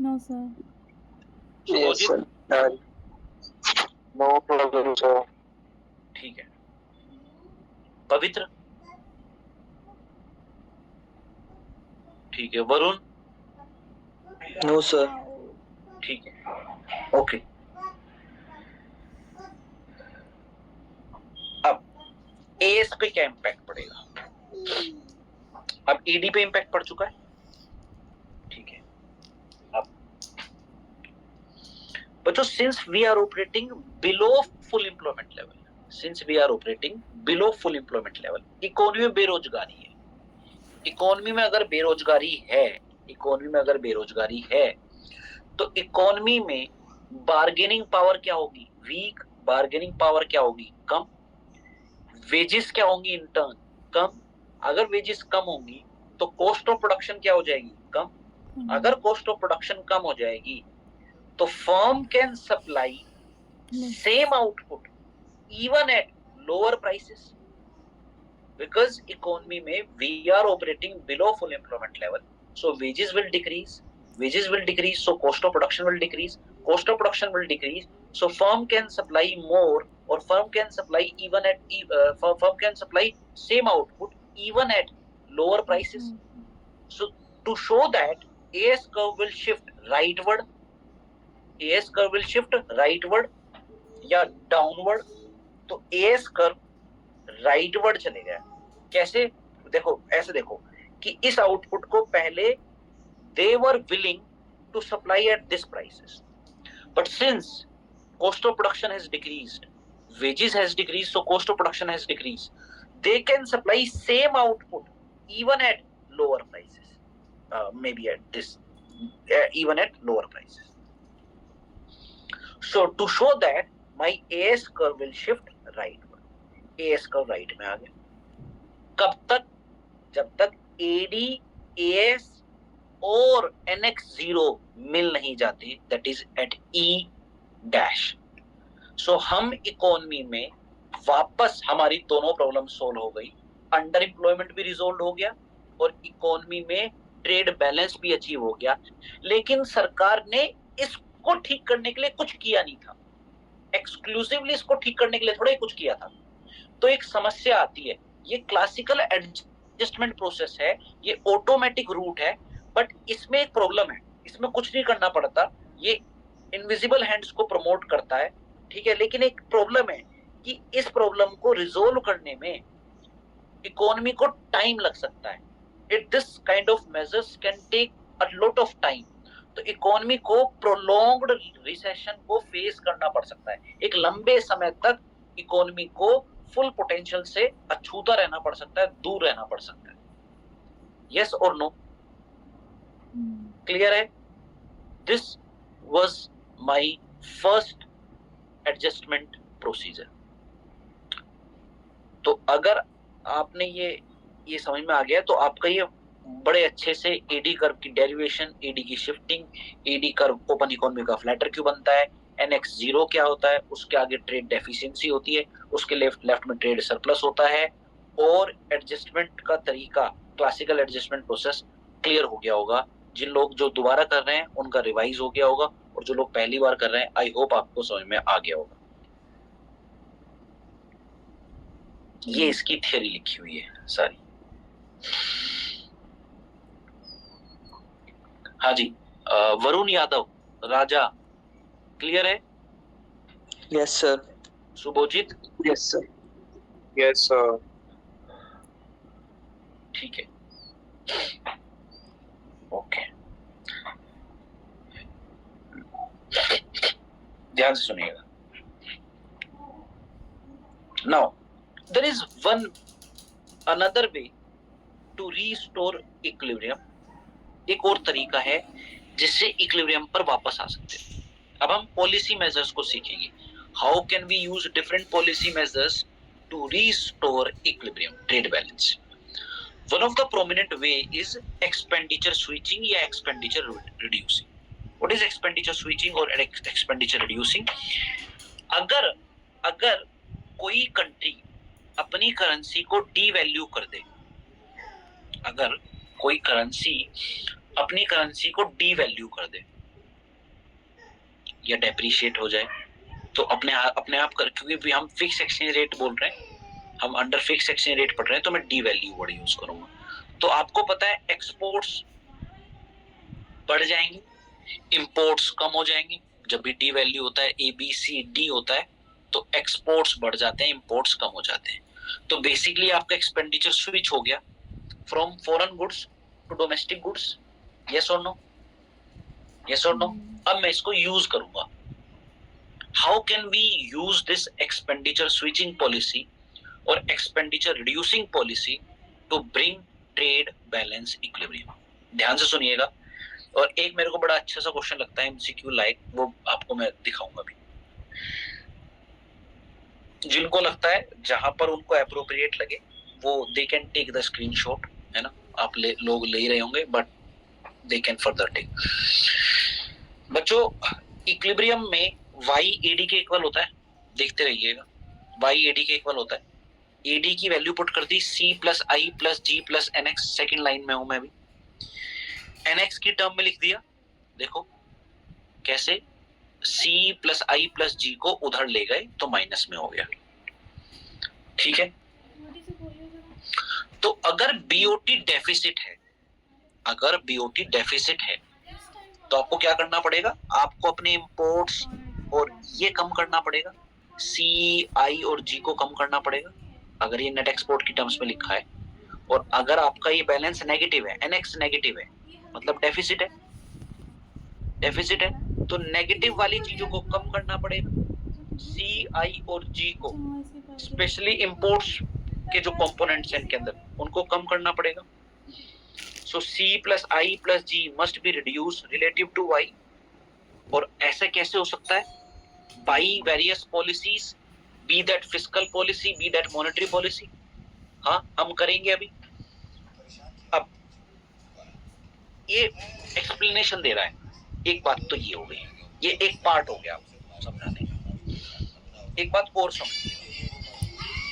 no sir, Shubhajit, no problem sir, ठीक है, पवित्र, ठीक है, वरुण, नो सर, ठीक है, ओके। अब एएस पे क्या इम्पैक्ट पड़ेगा? अब ईडी पे इम्पैक्ट पड़ चुका है, ठीक है। अब बच्चों, since we are operating below full employment level, since we are operating below full employment level, economy में बेरोजगारी है, इकोनॉमी में अगर बेरोजगारी है, इकोनॉमी में अगर बेरोजगारी है तो इकोनॉमी में बार्गेनिंग पावर क्या होगी? वीक। बार्गेनिंग पावर क्या होगी? कम। वेजेस क्या होंगी? इन टर्न कम। अगर वेजेस कम होंगी तो कॉस्ट ऑफ प्रोडक्शन क्या हो जाएगी? कम। अगर कॉस्ट ऑफ प्रोडक्शन कम हो जाएगी तो firm can supply same output even at lower prices, because economy में we are operating below full employment level, so wages will decrease, so cost of production will decrease, so firm can supply more, or firm can supply even at firm can supply same output even at lower prices. So to show that AS curve will shift rightward, AS curve will shift rightward या downward, तो AS curve rightward चले गया। कैसे? देखो, ऐसे देखो कि इस आउटपुट को पहले they were willing to supply at this prices, but since cost of production has decreased, wages has decreased, so cost of production has decreased, they can supply same output even at lower prices, may be at this even at lower prices. So to show that my AS curve will shift right, AS curve right में आ गया। कब तक? जब तक AD, AS और NX0 मिल नहीं जाते, that is at E dash. सो हम इकोनॉमी में वापस हमारी दोनों प्रॉब्लम सोल्व हो गई, अंडर एम्प्लॉयमेंट भी रिजोल्व हो गया और इकोनॉमी में ट्रेड बैलेंस भी अचीव हो गया। लेकिन सरकार ने इसको ठीक करने के लिए कुछ किया नहीं था, एक्सक्लूसिवली इसको ठीक करने के लिए थोड़ा ही कुछ किया था। तो एक समस्या आती है, ये क्लासिकल एडजस्टमेंट प्रोसेस है, ये ऑटोमेटिक रूट है, बट इसमें एक प्रॉब्लम है, इसमें कुछ नहीं करना पड़ता, ये इनविजिबल हैंड्स को प्रमोट करता है, ठीक है। लेकिन एक प्रॉब्लम है कि इस प्रॉब्लम को रिजोल्व करने में इकोनॉमी को टाइम लग सकता है। It this kind of measures can take a lot of time. तो इकोनॉमी को प्रोलॉन्ग्ड रिसेशन को फेस करना पड़ सकता है, एक लंबे समय तक इकोनॉमी को फुल पोटेंशियल से अछूता रहना पड़ सकता है, दूर रहना पड़ सकता है। यस और नो? क्लियर है? This was my first adjustment procedure. तो अगर आपने ये समझ में आ गया तो आपका ये बड़े अच्छे से एडी कर्व की डेरिवेशन, एडी की shifting, AD curve open economy का फ्लैटर क्यों बनता है, NX0 क्या होता है, उसके आगे ट्रेड डेफिशिएंसी होती है, उसके लेफ्ट में ट्रेड सरप्लस होता है, और एडजस्टमेंट का तरीका, क्लासिकल एडजस्टमेंट प्रोसेस क्लियर हो गया होगा। जिन लोग जो दोबारा कर रहे हैं उनका रिवाइज हो गया होगा, और जो लोग पहली बार कर रहे हैं आई होप आपको समझ में आ गया होगा। ये इसकी थ्योरी लिखी हुई है सारी। हाँ जी, वरुण यादव, राजा क्लियर है? Yes, sir. सुबोजित Yes, sir. Yes, sir. ठीक है, ओके, ध्यान से सुनिएगा। Now there is one another way to restore equilibrium. एक और तरीका है जिससे इक्विलिब्रियम पर वापस आ सकते हैं। अब हम पॉलिसी मेजर्स को सीखेंगे। How can we use different policy measures to restore equilibrium, trade balance. One of the prominent way is expenditure switching या expenditure reducing. What is expenditure switching और एक्सपेंडिचर रिड्यूसिंग? अगर कोई कंट्री अपनी currency को devalue कर दे, अगर कोई currency अपनी करेंसी को डीवैल्यू कर दे या डेप्रिशिएट हो जाए, तो अपने आप कर, क्योंकि हम फिक्स एक्सचेंज रेट बोल रहे हैं, हम अंडर फिक्स एक्सचेंज रेट पढ़ रहे हैं, तो मैं डीवैल्यू वर्ड यूज करूंगा। तो आपको पता है एक्सपोर्ट्स बढ़ जाएंगे, इंपोर्ट्स कम हो जाएंगे। जब भी डीवैल्यू होता है, ABCD होता है, तो एक्सपोर्ट्स बढ़ जाते हैं, इंपोर्ट्स कम हो जाते हैं। तो बेसिकली आपका एक्सपेंडिचर स्विच हो गया from foreign goods to domestic goods. Yes और नो? यस और नो? अब मैं इसको यूज करूंगा। How can we use this expenditure switching policy और expenditure reducing policy to bring trade balance equilibrium? ध्यान से सुनिएगा। और एक मेरे को बड़ा अच्छा सा क्वेश्चन लगता है MCQ लाइक, वो आपको मैं दिखाऊंगा भी। जिनको लगता है, जहां पर उनको एप्रोप्रिएट लगे, वो they can take the screenshot, है ना? आप लोग ले रहे होंगे, but they can further take. बच्चों, इक्विलिब्रियम में y AD के इक्वल होता है, देखते रहिएगा। y AD के इक्वल होता है। AD की वैल्यू पुट कर दी C + I + G + NX, second line में हूं मैं भी। NX की टर्म में लिख दिया, देखो कैसे, C + I + G को उधर ले गए तो माइनस में हो गया। ठीक है, तो अगर BOT डेफिसिट है, अगर BOT डेफिसिट है, तो आपको क्या करना पड़ेगा? आपको अपने इंपोर्ट्स और ये कम करना पड़ेगा, C, I और G को कम करना पड़ेगा, अगर ये नेट एक्सपोर्ट की टर्म्स में लिखा है। और अगर आपका ये बैलेंस नेगेटिव है, NX नेगेटिव है, मतलब डेफिसिट है, डेफिसिट है, तो नेगेटिव वाली चीजों को कम करना पड़ेगा, C, I और G को, स्पेशली इंपोर्ट्स के जो कंपोनेंट्स हैं इनके अंदर, उनको कम करना पड़ेगा। So C + I + G must be reduced relative to Y। और ऐसे कैसे हो सकता है? By various policies, be that fiscal policy, be that monetary policy। हाँ, हम करेंगे अभी। अब ये एक्सप्लेनेशन दे रहा है, एक बात तो ये हो गई, ये एक पार्ट हो गया आपको समझाने का। एक बात और समझिए,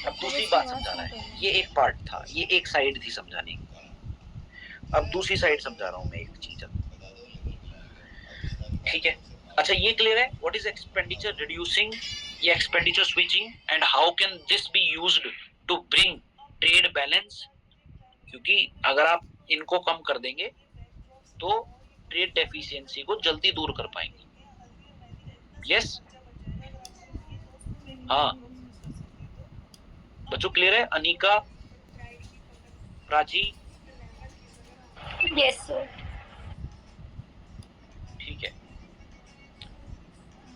अब दूसरी बात समझाना है। ये एक पार्ट था, ये एक साइड थी समझाने की। अब दूसरी साइड समझा रहा हूं मैं एक चीज। ठीक है, अच्छा ये क्लियर है? व्हाट इज एक्सपेंडिचर रिड्यूसिंग या expenditure switching, and how can this be used to bring trade balance? क्योंकि अगर आप इनको कम कर देंगे तो ट्रेड डेफिशिएंसी को जल्दी दूर कर पाएंगे। यस? हाँ बच्चों, क्लियर है? अनिका, प्राची? Yes, sir. ठीक है,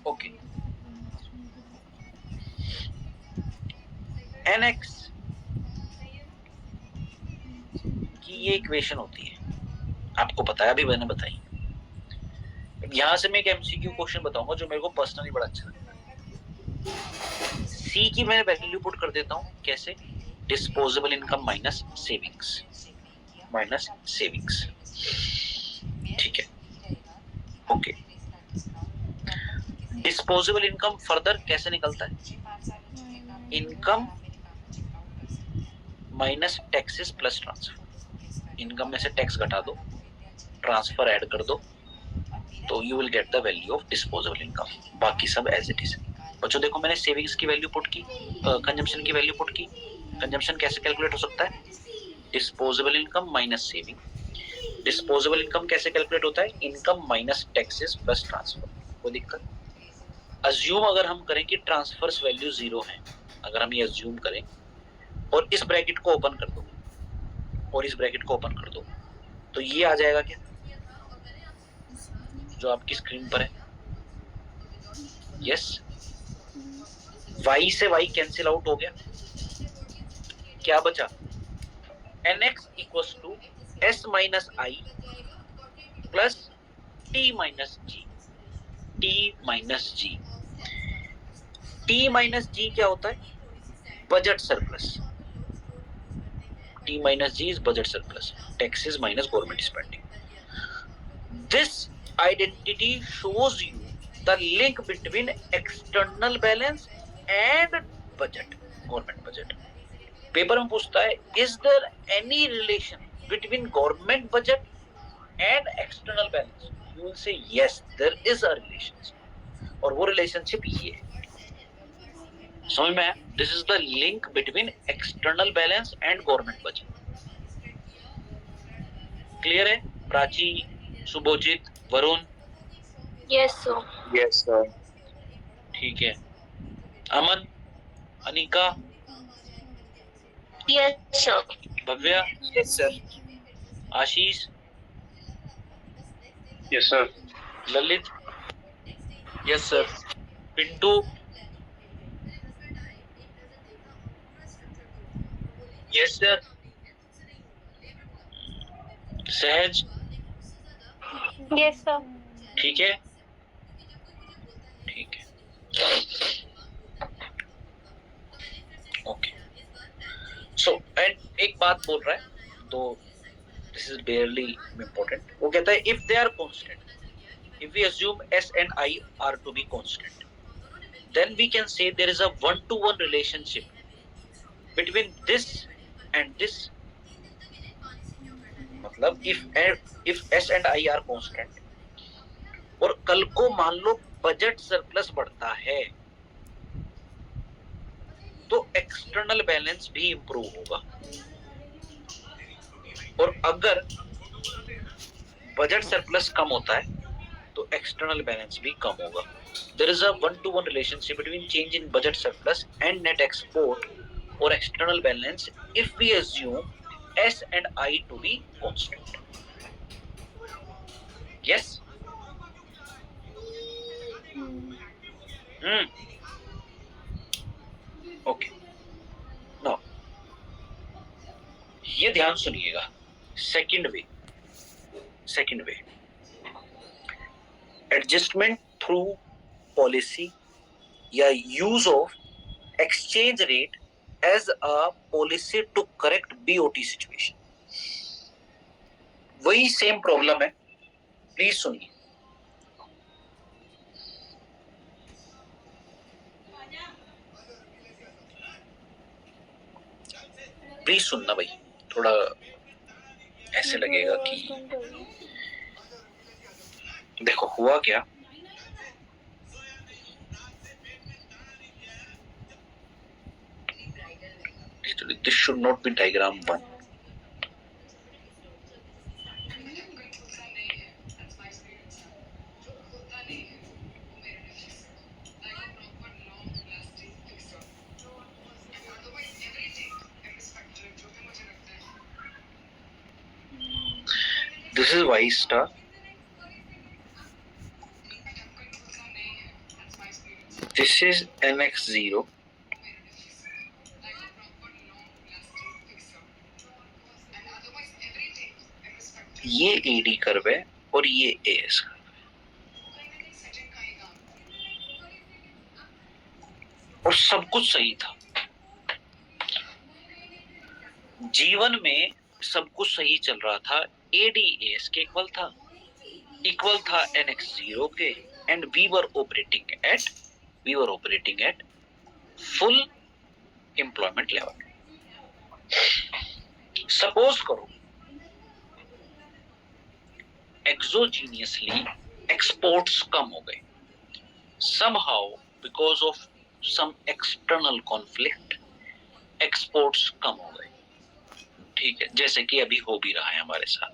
ओके। NX की ये इक्वेशन होती है, आपको पता है, अभी मैंने बताई। यहां से मैं एक MCQ क्वेश्चन बताऊंगा जो मेरे को पर्सनली बड़ा अच्छा लगता है। C की मैं वैल्यू पुट कर देता हूं, कैसे? Disposable income minus savings, minus savings. ठीक है, ओके। डिस्पोजेबल इनकम फर्दर कैसे निकलता है? Income minus taxes plus transfer. Income में से टैक्स घटा दो, ट्रांसफर ऐड कर दो, तो you will get the value of disposable income. बाकी सब एज इट इज। बच्चों देखो, मैंने सेविंग्स की वैल्यू पुट की, कंजम्पशन की वैल्यू पुट की। कंजम्पशन कैसे कैलकुलेट हो सकता है? Disposable income minus saving. Disposable income कैसे कैलकुलेट होता है? Income minus taxes plus transfer. कोई दिक्कत? अज्यूम अगर हम करें कि ट्रांसफर्स वैल्यू 0 है, अगर हम ये अज्यूम करें और इस ब्रैकेट को ओपन कर दो और इस ब्रैकेट को ओपन कर दो, तो ये आ जाएगा क्या जो आपकी स्क्रीन पर है? यस। y से y कैंसिल आउट हो गया, क्या बचा? nx equals to s minus i plus t minus g। t minus g, t minus g क्या होता है? Budget surplus. t minus g is budget surplus, taxes minus government spending. This identity shows you the link between external balance and budget, government budget. Paper में पूछता है, is there any relation between government budget and external balance? You will say yes, there is a relationship. और वो relationship ये है, समझ में आया? This is the link between external balance and government budget. Clear है? Prachi, Subhojit, Varun? Yes, sir. Yes, sir. ठीक है। अमन, Anika, Yes, sir. Bhavya, Yes, sir. आशीष, Yes, sir. Lalit, Yes, sir. Pintu, Yes, sir. सहज, Yes, sir. ठीक है? ठीक है, ओके। सो एंड एक बात बोल रहा है, तो दिस इज बेयरली इंपॉर्टेंट। वो कहता है if they are constant, if we assume s and I are to be constant, then we can say there is a one-to-one relationship between this and this. मतलब if s and I are constant और कल को मान low budget surplus बढ़ता है, तो external balance भी improve होगा, और अगर बजट सरप्लस कम होता है तो एक्सटर्नल बैलेंस भी कम होगा। There is a one to one relationship between change in budget surplus and net export और external balance if we assume S and I to be constant. Yes? Okay. Now, ये ध्यान सुनिएगा। Second way adjustment through policy या use of exchange rate as a policy to correct BOT situation. वही same problem है, please सुनिए। Please सुनना भाई, थोड़ा ऐसे लगेगा कि देखो हुआ क्या। This should not be diagram 1. This is Y star. This is NX0. ये AD कर्व है और ये AS कर्व है, और सब कुछ सही था। जीवन में सब कुछ सही चल रहा था। AD AS के इक्वल था NX0 के, and we were operating at full employment level. Suppose करो एक्सोजीनियसली एक्सपोर्ट्स कम हो गए, somehow because of some external conflict exports कम हो गए, ठीक है, जैसे कि अभी हो भी रहा है हमारे साथ।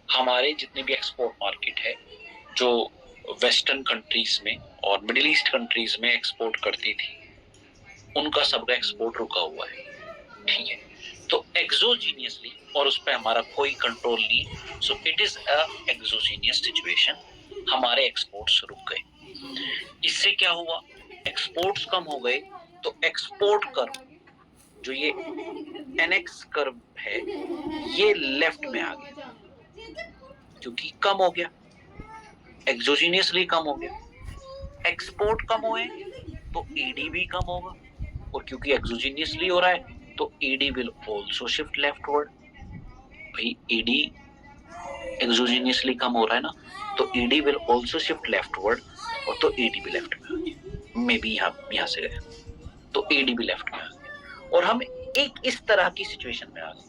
हमारे जितने भी एक्सपोर्ट मार्केट है जो वेस्टर्न कंट्रीज में और मिडिल ईस्ट कंट्रीज में एक्सपोर्ट करती थी, उनका सबका एक्सपोर्ट रुका हुआ है। ठीक है, तो एक्सोजीनियसली, और उस पर हमारा कोई कंट्रोल नहीं, so it is a exogenous situation, हमारे एक्सपोर्ट्स रुक गए। इससे क्या हुआ, एक्सपोर्ट्स कम हो गए तो एक्सपोर्ट कर्व जो ये एनएक्स कर्व है ये लेफ्ट में आ गया, क्योंकि कम हो गया, एक्सोजीनियसली कम हो गया। एक्सपोर्ट कम हुए तो ईडी भी कम होगा, और क्योंकि एक्सोजीनियसली हो रहा है तो ED will also shift leftward. भाई ईडी एक्सोजीनियसली कम हो रहा है ना, तो ED will also shift leftward, और तो ईडी भी लेफ्ट में आ गया। मे बी यहाँ से गए तो ईडी भी लेफ्ट में आ गया, और हम एक इस तरह की सिचुएशन में आ गए।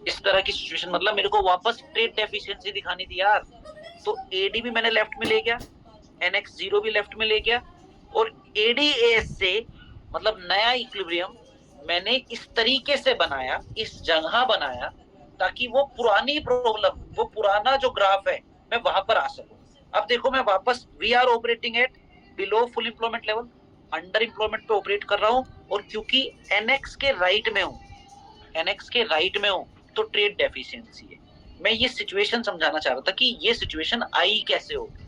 इस तरह की सिचुएशन मतलब मेरे को वापस ट्रेड डेफिशिएंसी दिखानी थी यार, तो एडी भी मैंने लेफ्ट में ले गया, एनएक्स जीरो भी लेफ्ट में ले गया, और एडीएस से मतलब नया इक्विलिब्रियम मैंने इस तरीके से बनाया, इस जगह बनाया, ताकि वो पुरानी प्रॉब्लम, वो पुराना जो ग्राफ है मैं वहां पर आ सकूं। अब देखो मैं वापस we are operating at below full employment level, under employment पे ऑपरेट कर रहा हूं, और क्योंकि एनएक्स के राइट में हूं, एनएक्स के राइट में हूं, तो ट्रेड डेफिशिएंसी है। मैं ये सिचुएशन समझाना चाह रहा था कि ये सिचुएशन आई कैसे होगी।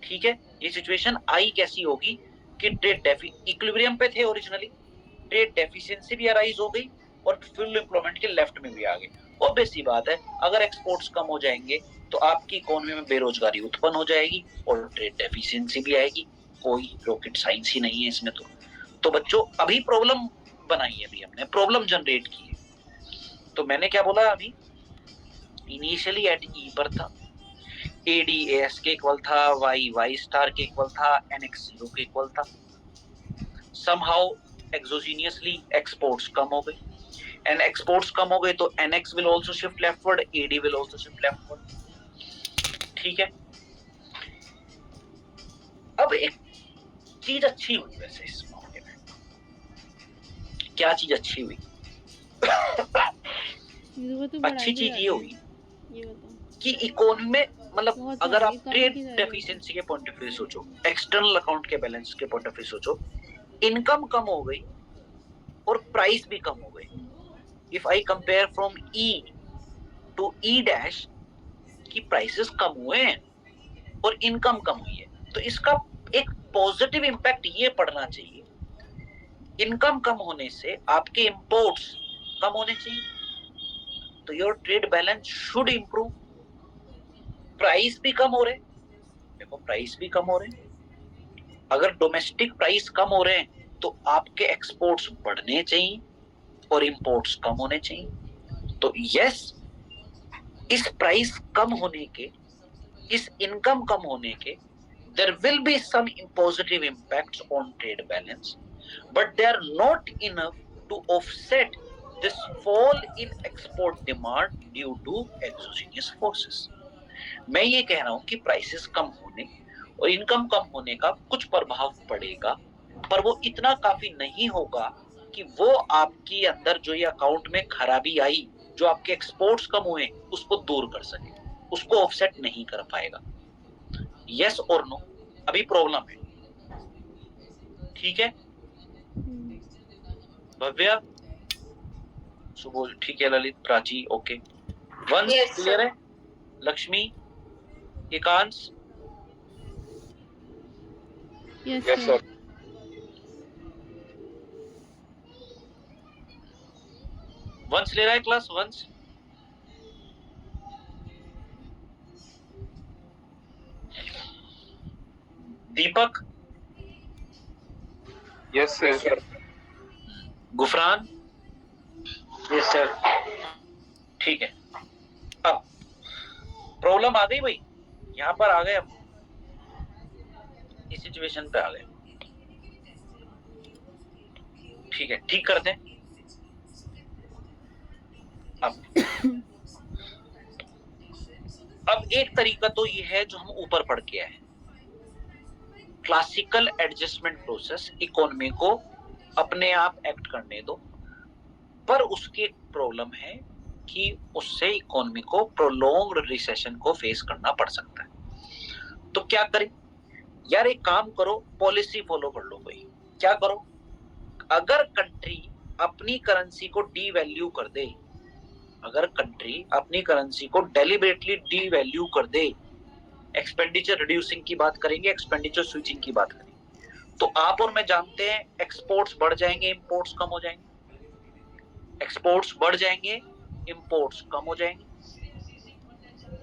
ठीक है, ये सिचुएशन आई कैसी होगी कि ट्रेड इक्विलिब्रियम पे थे ओरिजिनली, ट्रेड डेफिशिएंसी भी अराइज हो गई और फुल एम्प्लॉयमेंट के लेफ्ट में भी आ गए। ऑब्वियस सी बात है, अगर एक्सपोर्ट्स कम हो जाएंगे तो आपकी इकोनॉमी में बेरोजगारी उत्पन्न हो जाएगी और ट्रेड डेफिशिएंसी भी आएगी। कोई रॉकेट साइंस ही नहीं है इसमें। तो बच्चों अभी प्रॉब्लम बनाई है, अभी हमने प्रॉब्लम जनरेट की है। तो मैंने क्या बोला, अभी इनिशियली एट ई पर था, एडीएस के इक्वल था, वाई वाई स्टार के इक्वल था, एनएक्स जीरो के इक्वल था। समहाउ एक्सोजीनियसली एक्सपोर्ट्स कम हो गए, एंड एक्सपोर्ट्स कम हो गए तो NX will also shift leftward, AD will also shift leftward. ठीक है, अब एक चीज अच्छी हुई वैसे इस मामले में। क्या चीज अच्छी हुई? अच्छी चीज ये हुई कि इकोनॉमी में मतलब अगर आप ट्रेड डेफिशिएंसी के पॉइंट ऑफ व्यू सोचो, एक्सटर्नल अकाउंट के बैलेंस के पॉइंट ऑफ व्यू सोचो, इनकम कम हो गई और प्राइस भी कम हो गई। If I compare from E to E dash, की प्राइसेस कम हुए हैं और इनकम कम हुई है, तो इसका एक पॉजिटिव इंपैक्ट ये पड़ना चाहिए, इनकम कम होने से आपके इंपोर्ट्स कम होने चाहिए, तो your trade balance should improve. Price भी कम हो रहे, देखो प्राइस भी कम हो रहे, अगर डोमेस्टिक प्राइस कम हो रहे हैं तो आपके एक्सपोर्ट्स बढ़ने चाहिए और इंपोर्ट्स कम होने चाहिए। तो यस, इस प्राइस कम होने के, इस इनकम कम होने के, there will be some positive impacts on trade balance, but they are not enough to offset this fall in export demand due to exogenous forces. मैं ये कह रहा हूं कि प्राइसेस कम होने और इनकम कम होने का कुछ प्रभाव पड़ेगा, पर वो इतना काफी नहीं होगा कि वो आपकी अंदर जो ये अकाउंट में खराबी आई, जो आपके एक्सपोर्ट्स कम हुए, उसको दूर कर सके, उसको ऑफसेट नहीं कर पाएगा। यस और नो, अभी प्रॉब्लम है। ठीक है भव्या, सुबोध ठीक है, ललित, प्राची ओके, वंश क्लियर है, लक्ष्मी, एकांश यस सर। वंश ले रहा है class, Vansh Deepak, yes sir. Gufran, yes sir. ठीक है। अब प्रॉब्लम आ गई भाई, यहाँ पर आ गए, हम इस सिचुएशन पे आ गए। ठीक है, ठीक करते हैं। अब एक तरीका तो ये है जो हम ऊपर पढ़ के आए, क्लासिकल एडजस्टमेंट प्रोसेस, इकोनॉमी को अपने आप एक्ट करने दो, पर उसकी एक प्रॉब्लम है, कि उससे इकोनॉमी को प्रोलॉन्ग्ड रिसेशन को फेस करना पड़ सकता है। तो क्या करें यार, एक काम करो, पॉलिसी फॉलो कर लो। कोई क्या करो, अगर कंट्री अपनी करेंसी को डीवैल्यू कर दे, अगर कंट्री अपनी करेंसी को डेलिबरेटली डीवैल्यू कर दे, एक्सपेंडिचर रिड्यूसिंग की बात करेंगे, एक्सपेंडिचर स्विचिंग की बात करेंगे, तो आप और मैं जानते हैं एक्सपोर्ट्स बढ़ जाएंगे, इंपोर्ट्स कम हो जाएंगे। एक्सपोर्ट्स बढ़ जाएंगे, इंपोर्ट्स कम हो जाएंगे।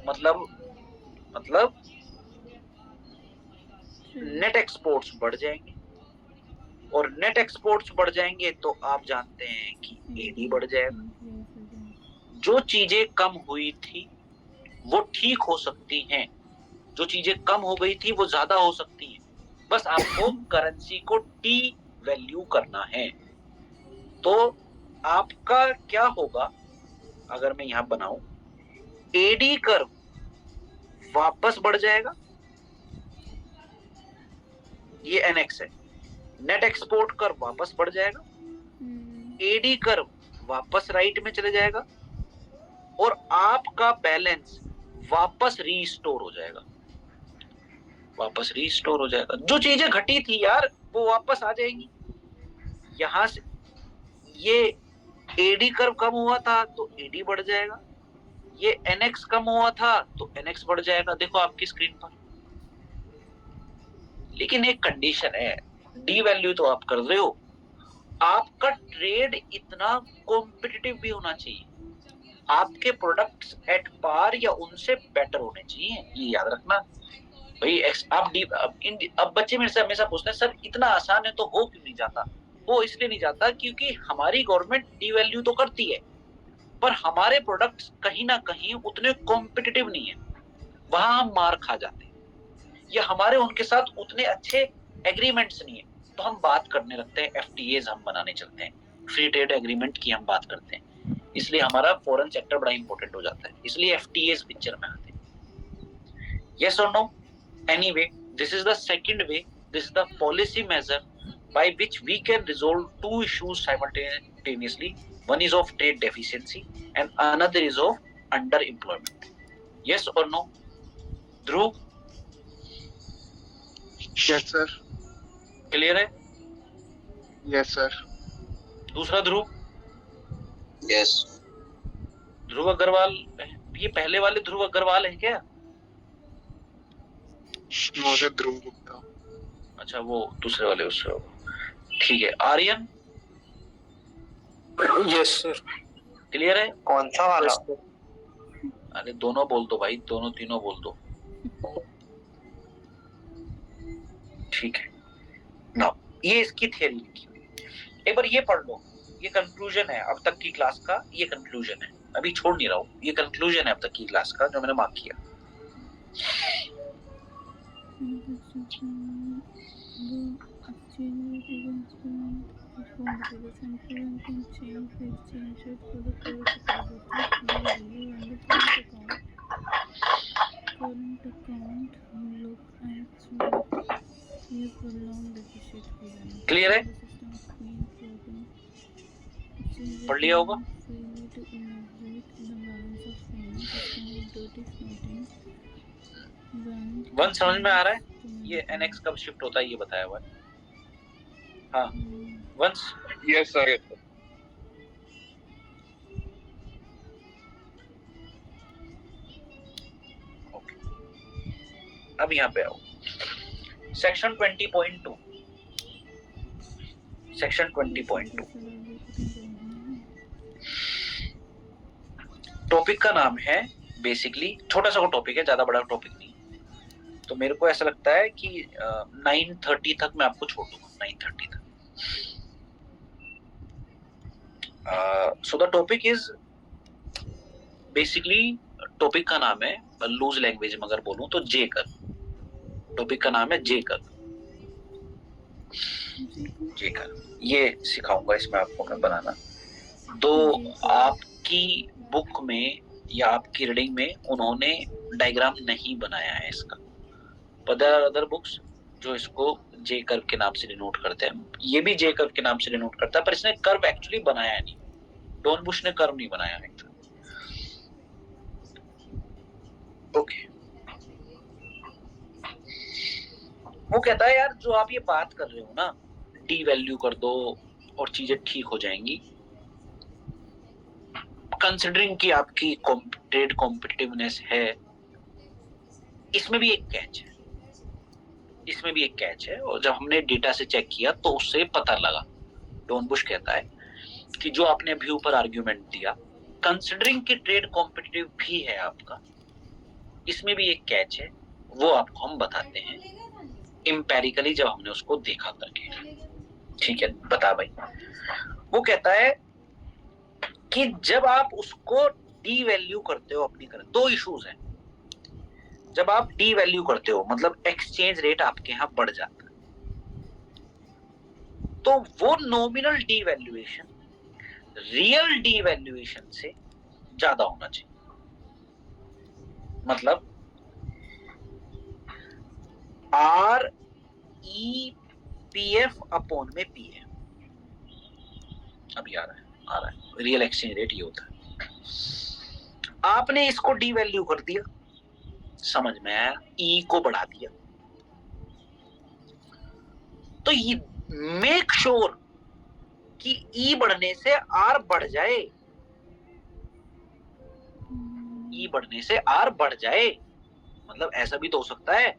मतलब नेट एक्सपोर्ट्स बढ़ जाएंगे, और नेट एक्सपोर्ट्स बढ़ जाएंगे तो आप जानते हैं कि एडी बढ़ जाएगा। जो चीजें कम हुई थी वो ठीक हो सकती हैं, जो चीजें कम हो गई थी वो ज्यादा हो सकती हैं। बस आपको करेंसी को डी वैल्यू करना है। तो आपका क्या होगा, अगर मैं यहां बनाऊं, एडी कर्व वापस बढ़ जाएगा, ये एनएक्स है। नेट एक्सपोर्ट कर्व वापस बढ़ जाएगा, एडी कर्व वापस राइट में चले जाएगा, और आपका बैलेंस वापस रीस्टोर हो जाएगा, वापस रीस्टोर हो जाएगा। जो चीजें घटी थी यार वो वापस आ जाएंगी। यहां से ये एडी कर्व कम हुआ था तो एडी बढ़ जाएगा, ये एनएक्स कम हुआ था तो एनएक्स बढ़ जाएगा, देखो आपकी स्क्रीन पर। लेकिन एक कंडीशन है, डी वैल्यू तो आप कर रहे हो, आपका ट्रेड इतना कॉम्पिटिटिव भी होना चाहिए, आपके प्रोडक्ट्स एट पार या उनसे बेटर होने चाहिए, ये याद रखना भाई। अब बच्चे मेरे से हमेशा पूछते हैं, सर इतना आसान है तो हो क्यों नहीं जाता? वो इसलिए नहीं जाता क्योंकि हमारी गवर्नमेंट डी वैल्यू तो करती है, पर हमारे प्रोडक्ट्स कहीं ना कहीं उतने कॉम्पिटिटिव नहीं है, वहां हम मार खा जाते हैं, या हमारे उनके साथ उतने अच्छे एग्रीमेंट्स नहीं है, तो हम बात करने लगते हैं, एफटीएज हम बनाने चलते हैं, फ्री ट्रेड एग्रीमेंट की हम बात करते हैं, इसलिए हमारा फॉरेन सेक्टर बड़ा इंपॉर्टेंट हो जाता है, इसलिए एफटीएज पिक्चर में आते हैं। यस और no? Anyway, this is the second way, this is the policy measure by which we can resolve two issues simultaneously. One is of trade deficiency and another is of underemployment. Yes or no? Dhruv? Yes, sir. Clear है? Yes, sir. दूसरा ध्रुव? Yes. ध्रुव अग्रवाल, ये पहले वाले ध्रुव अग्रवाल है क्या? No, sir. Dhruv Gupta. अच्छा, वो दूसरे वाले उससे होगा, ठीक है। आर्यन? Yes, sir. क्लियर है? कौन सा वाला? अरे दोनों बोल दो भाई, दोनों तीनों बोल दो, ठीक है ना? ये इसकी थियरी लिखी हुई, एक बार ये पढ़ लो, ये कंक्लूजन है अब तक की क्लास का, ये कंक्लूजन है, अभी छोड़ नहीं रहा हूँ, ये कंक्लूजन है अब तक की क्लास का जो मैंने मार्क किया। क्लियर है? पढ़ लिया होगा? वन समझ में आ रहा है? ये एनएक्स कब शिफ्ट होता है ये बताया हुआ है। हाँ once? Yes, sir. Yes, sir. Okay, अब यहाँ पे आओ, सेक्शन 20.2, सेक्शन 20.2 टॉपिक का नाम है, बेसिकली छोटा सा टॉपिक है, ज्यादा बड़ा टॉपिक नहीं, तो मेरे को ऐसा लगता है कि 9:30 तक मैं आपको छोड़ दूंगा, 9:30 तक। So the topic is basically, topic का नाम है, लूज लैंग्वेज में अगर बोलूं तो जे कर, टॉपिक का नाम है जे कर, जे कर, ये सिखाऊंगा इसमें आपको मैं बनाना। तो आपकी बुक में या आपकी रीडिंग में उन्होंने डायग्राम नहीं बनाया है इसका, पर देयर आर अदर बुक्स जो इसको जे कर्व के नाम से डिनोट करते हैं, ये भी जे कर्व के नाम से डिनोट करता है, पर इसने कर्व एक्चुअली बनाया नहीं, डॉन बुश ने कर्व नहीं बनाया है। ओके, वो कहता है यार जो आप ये बात कर रहे हो ना, डी वैल्यू कर दो और चीजें ठीक हो जाएंगी, कंसिडरिंग कि आपकी ट्रेड कॉम्पिटिटिवनेस है, इसमें भी एक कैच है, इसमें भी एक कैच है। और जब हमने डेटा से चेक किया तो उससे पता लगा, डॉन बुश कहता है कि जो आपने अभी ऊपर आर्ग्यूमेंट दिया, कंसिडरिंग कि ट्रेड कॉम्पिटिटिव भी है आपका, इसमें भी एक कैच है, वो आपको हम बताते हैं एम्पेरिकली जब हमने उसको देखा करके। ठीक है, बता भाई। वो कहता है कि जब आप उसको डी वैल्यू करते हो अपनी करंसी, दो इश्यूज हैं। जब आप डी वैल्यू करते हो मतलब एक्सचेंज रेट आपके यहां बढ़ जाता है, तो वो nominal D valuation real D valuation से ज्यादा होना चाहिए। मतलब R E P F upon में पी है, अभी आ रहा है रियल एक्सचेंज रेट ये होता है। आपने इसको डी वैल्यू कर दिया, समझ में आया, ई को बढ़ा दिया, तो ये मेक श्योर कि ई बढ़ने से आर बढ़ जाए, ई बढ़ने से आर बढ़ जाए। मतलब ऐसा भी तो हो सकता है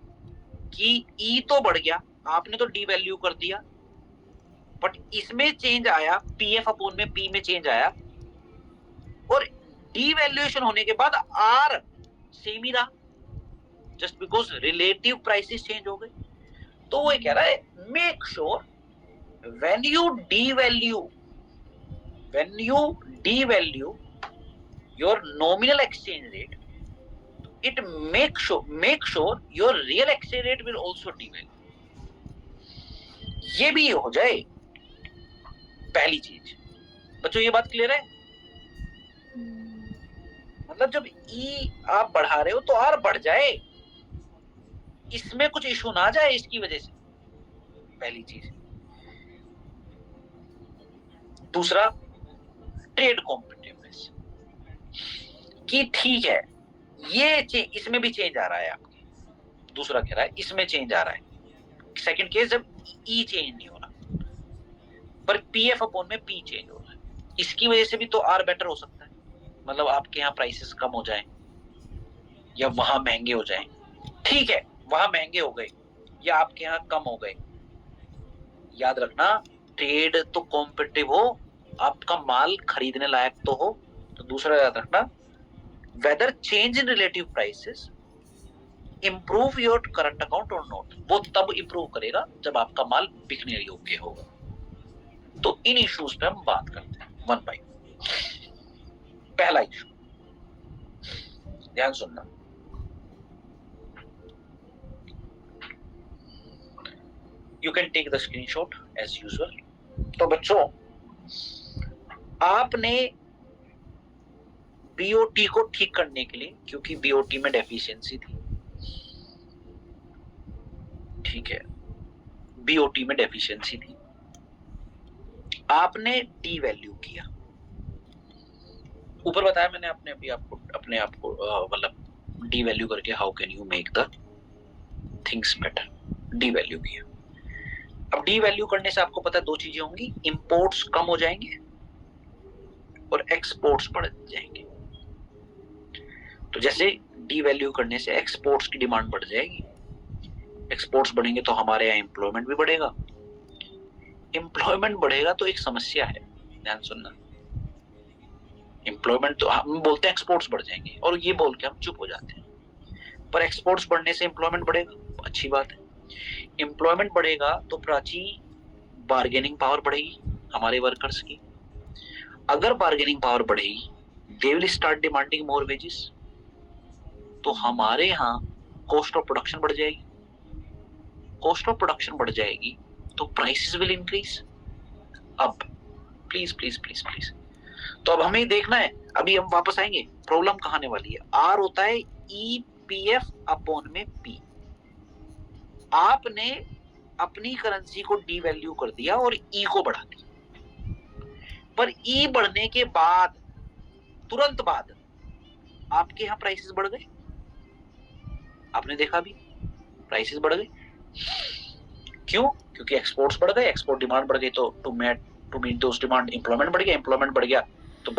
कि ई तो बढ़ गया, आपने तो डी वैल्यू कर दिया, बट इसमें चेंज आया, पीएफ अपॉन में पी में चेंज आया, और डी वैल्यूएशन होने के बाद आर सेम ही रहा, just because relative prices change हो गए। तो वो कह रहा है make sure when you devalue your nominal exchange rate, it make sure your real exchange rate will also devalue। ये भी हो जाए पहली चीज। बच्चों ये बात क्लियर है? मतलब जब ई आप बढ़ा रहे हो तो आर बढ़ जाए, इसमें कुछ इशू ना जाए इसकी वजह से, पहली चीज। दूसरा, ट्रेड कॉम्पिटिटिवनेस कि ठीक है ये इसमें भी चेंज आ रहा है आपके, दूसरा कह रहा है इसमें चेंज आ रहा है। सेकंड केस जब ई चेंज नहीं हो रहा पर पीएफ अपॉन में पी चेंज हो रहा है, इसकी वजह से भी तो आर बेटर हो सकता है। मतलब आपके यहाँ प्राइसेस कम हो जाएं या वहां महंगे हो जाएं, ठीक है वहां महंगे हो गए या आपके यहाँ कम हो गए, याद रखना ट्रेड तो कॉम्पिटिटिव हो, आपका माल खरीदने लायक तो हो। तो दूसरा याद रखना, whether change in relative prices improve your current account और नॉट, वो तब इंप्रूव करेगा जब आपका माल बिकने योग्य होगा। तो इन इश्यूज पे हम बात करते हैं वन बाय। पहला इशू ध्यान सुनना, you can take the screenshot as usual. तो बच्चों आपने बीओटी को ठीक करने के लिए, क्योंकि बीओटी में डेफिशिएंसी थी, ठीक है बीओटी में डेफिशिएंसी थी, आपने डी वैल्यू किया। ऊपर बताया मैंने आपने अभी आपको अपने आप को मतलब डी वैल्यू करके how can you make the things better, D value किया। अब डी वैल्यू करने से आपको पता है दो चीजें होंगी, इंपोर्ट्स कम हो जाएंगे और एक्सपोर्ट्स बढ़ जाएंगे। तो जैसे डी वैल्यू करने से एक्सपोर्ट्स की डिमांड बढ़ जाएगी, एक्सपोर्ट्स बढ़ेंगे तो हमारे यहाँ एम्प्लॉयमेंट भी बढ़ेगा, एम्प्लॉयमेंट बढ़ेगा तो एक समस्या है, ध्यान सुनना। एम्प्लॉयमेंट तो हम बोलते हैं एक्सपोर्ट्स बढ़ जाएंगे और ये बोल के हम चुप हो जाते हैं, पर एक्सपोर्ट्स बढ़ने से एम्प्लॉयमेंट बढ़ेगा, अच्छी बात है। एम्प्लॉयमेंट बढ़ेगा तो प्राची बार्गेनिंग पावर बढ़ेगी हमारे वर्कर्स की, अगर बार्गेनिंग पावर बढ़ेगी they will start demanding more wages, तो हमारे यहाँ कॉस्ट ऑफ प्रोडक्शन बढ़ जाएगी, कॉस्ट ऑफ प्रोडक्शन बढ़ जाएगी तो प्राइसेस विल इंक्रीज। अब प्लीज प्लीज प्लीज प्लीज, तो अब हमें देखना है, अभी हम वापस आएंगे, प्रॉब्लम कहाँ आने वाली है। आर होता है ई पी एफ अपॉन में पी, आपने अपनी करेंसी को डी वैल्यू कर दिया और ई को बढ़ा दिया, पर ई बढ़ने के बाद तुरंत बाद आपके यहाँ प्राइसेस बढ़ गए, आपने देखा भी, प्राइसेस बढ़ गए। क्यों? क्योंकि एक्सपोर्ट्स बढ़ गए, एक्सपोर्ट डिमांड बढ़ गई, तो to meet those demand employment बढ़ गया, एम्प्लॉयमेंट बढ़ गया तो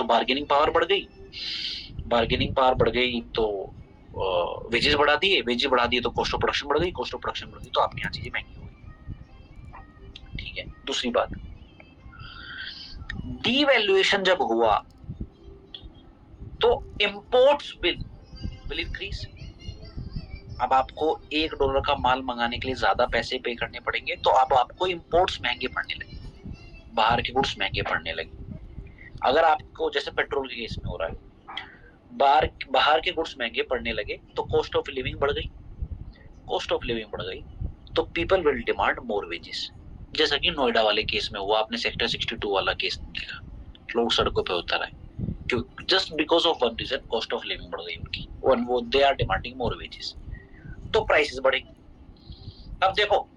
बार्गेनिंग पावर बढ़ गई, बार्गेनिंग पावर बढ़ गई तो वेजेस बढ़ा दिए, वेजेस बढ़ा दिए तो कॉस्ट ऑफ प्रोडक्शन बढ़ गई, कॉस्ट ऑफ प्रोडक्शन बढ़ गई तो आपके यहाँ चीजें महंगी हो गई। ठीक है। दूसरी बात, डीवैल्यूएशन जब हुआ तो इंपोर्ट्स विल इंक्रीज। अब आपको $1 का माल मंगाने के लिए ज्यादा पैसे पे करने पड़ेंगे, तो अब आपको इंपोर्ट्स महंगे पड़ने लगे, बाहर के गुड्स महंगे पड़ने लगे। अगर आपको जैसे पेट्रोल के केस में हो रहा है, बाहर के गुड्स महंगे पड़ने लगे तो कॉस्ट ऑफ लिविंग बढ़ गई, कॉस्ट ऑफ लिविंग बढ़ गई तो people will demand more wages. जैसा कि नोएडा वाले केस में हुआ, आपने सेक्टर 62 वाला केस देखा, लोग सड़कों पे उतर आए क्यों? Just because of one reason, cost of living बढ़ गई उनकी, वो they are demanding more wages, तो प्राइसेस बढ़ेंगी। अब देखो,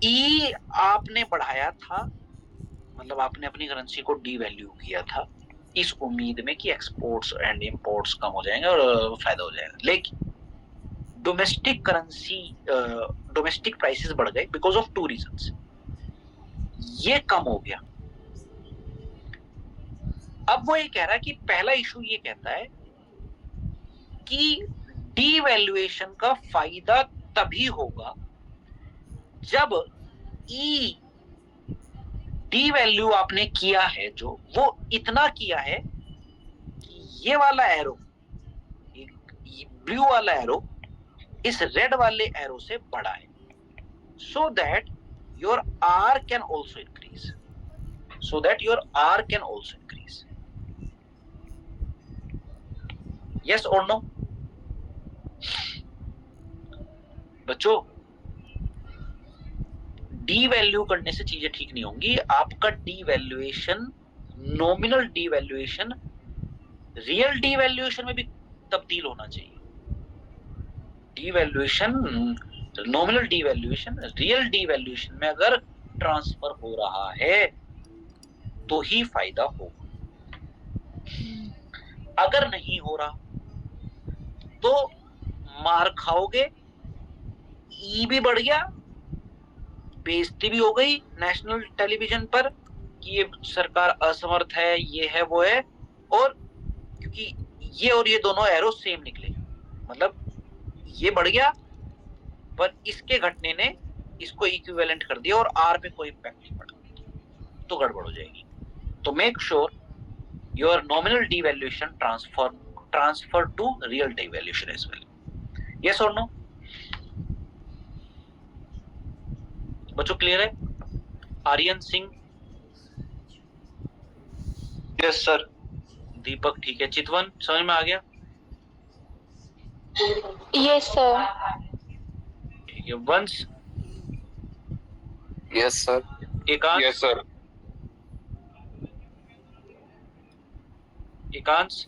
ई आपने बढ़ाया था, मतलब आपने अपनी करेंसी को डीवैल्यू किया था इस उम्मीद में कि एक्सपोर्ट्स एंड इंपोर्ट्स कम हो जाएंगे और फायदा हो जाएगा, लेकिन डोमेस्टिक करेंसी डोमेस्टिक प्राइसेस बढ़ गए बिकॉज ऑफ 2 रीजंस। ये कम हो गया। अब वो ये कह रहा है कि पहला इशू ये कहता है कि डीवैल्यूएशन का फायदा तभी होगा जब ई डीवैल्यू आपने किया है, जो वो इतना किया है कि ये वाला एरो, ब्लू वाला एरो इस रेड वाले एरो से बड़ा है, so that your R can also increase, so that your R can also increase. Yes और नो? बच्चों, डीवैल्यू करने से चीजें ठीक नहीं होंगी। आपका devaluation, nominal devaluation real devaluation में भी तब्दील होना चाहिए। Devaluation, nominal devaluation real devaluation में अगर ट्रांसफर हो रहा है तो ही फायदा होगा, अगर नहीं हो रहा तो मार खाओगे, ई भी बढ़ गया, बेइज्जती भी हो गई नेशनल टेलीविजन पर कि ये सरकार असमर्थ है, ये है वो है, और क्योंकि ये और ये दोनों एरो सेम निकले, मतलब ये बढ़ गया पर इसके घटने ने इसको इक्विवेलेंट कर दिया और आर पे कोई इम्पैक्ट नहीं पड़ा, तो गड़बड़ हो जाएगी। तो make sure your nominal devaluation transfer to real devaluation as well. Yes और नो? बच्चों क्लियर है? आर्यन सिंह? Yes sir. दीपक ठीक है। चितवन समझ में आ गया? Yes, sir. ठीक है। Vansh? Yes sir. Ekansh? Yes sir. Ekansh?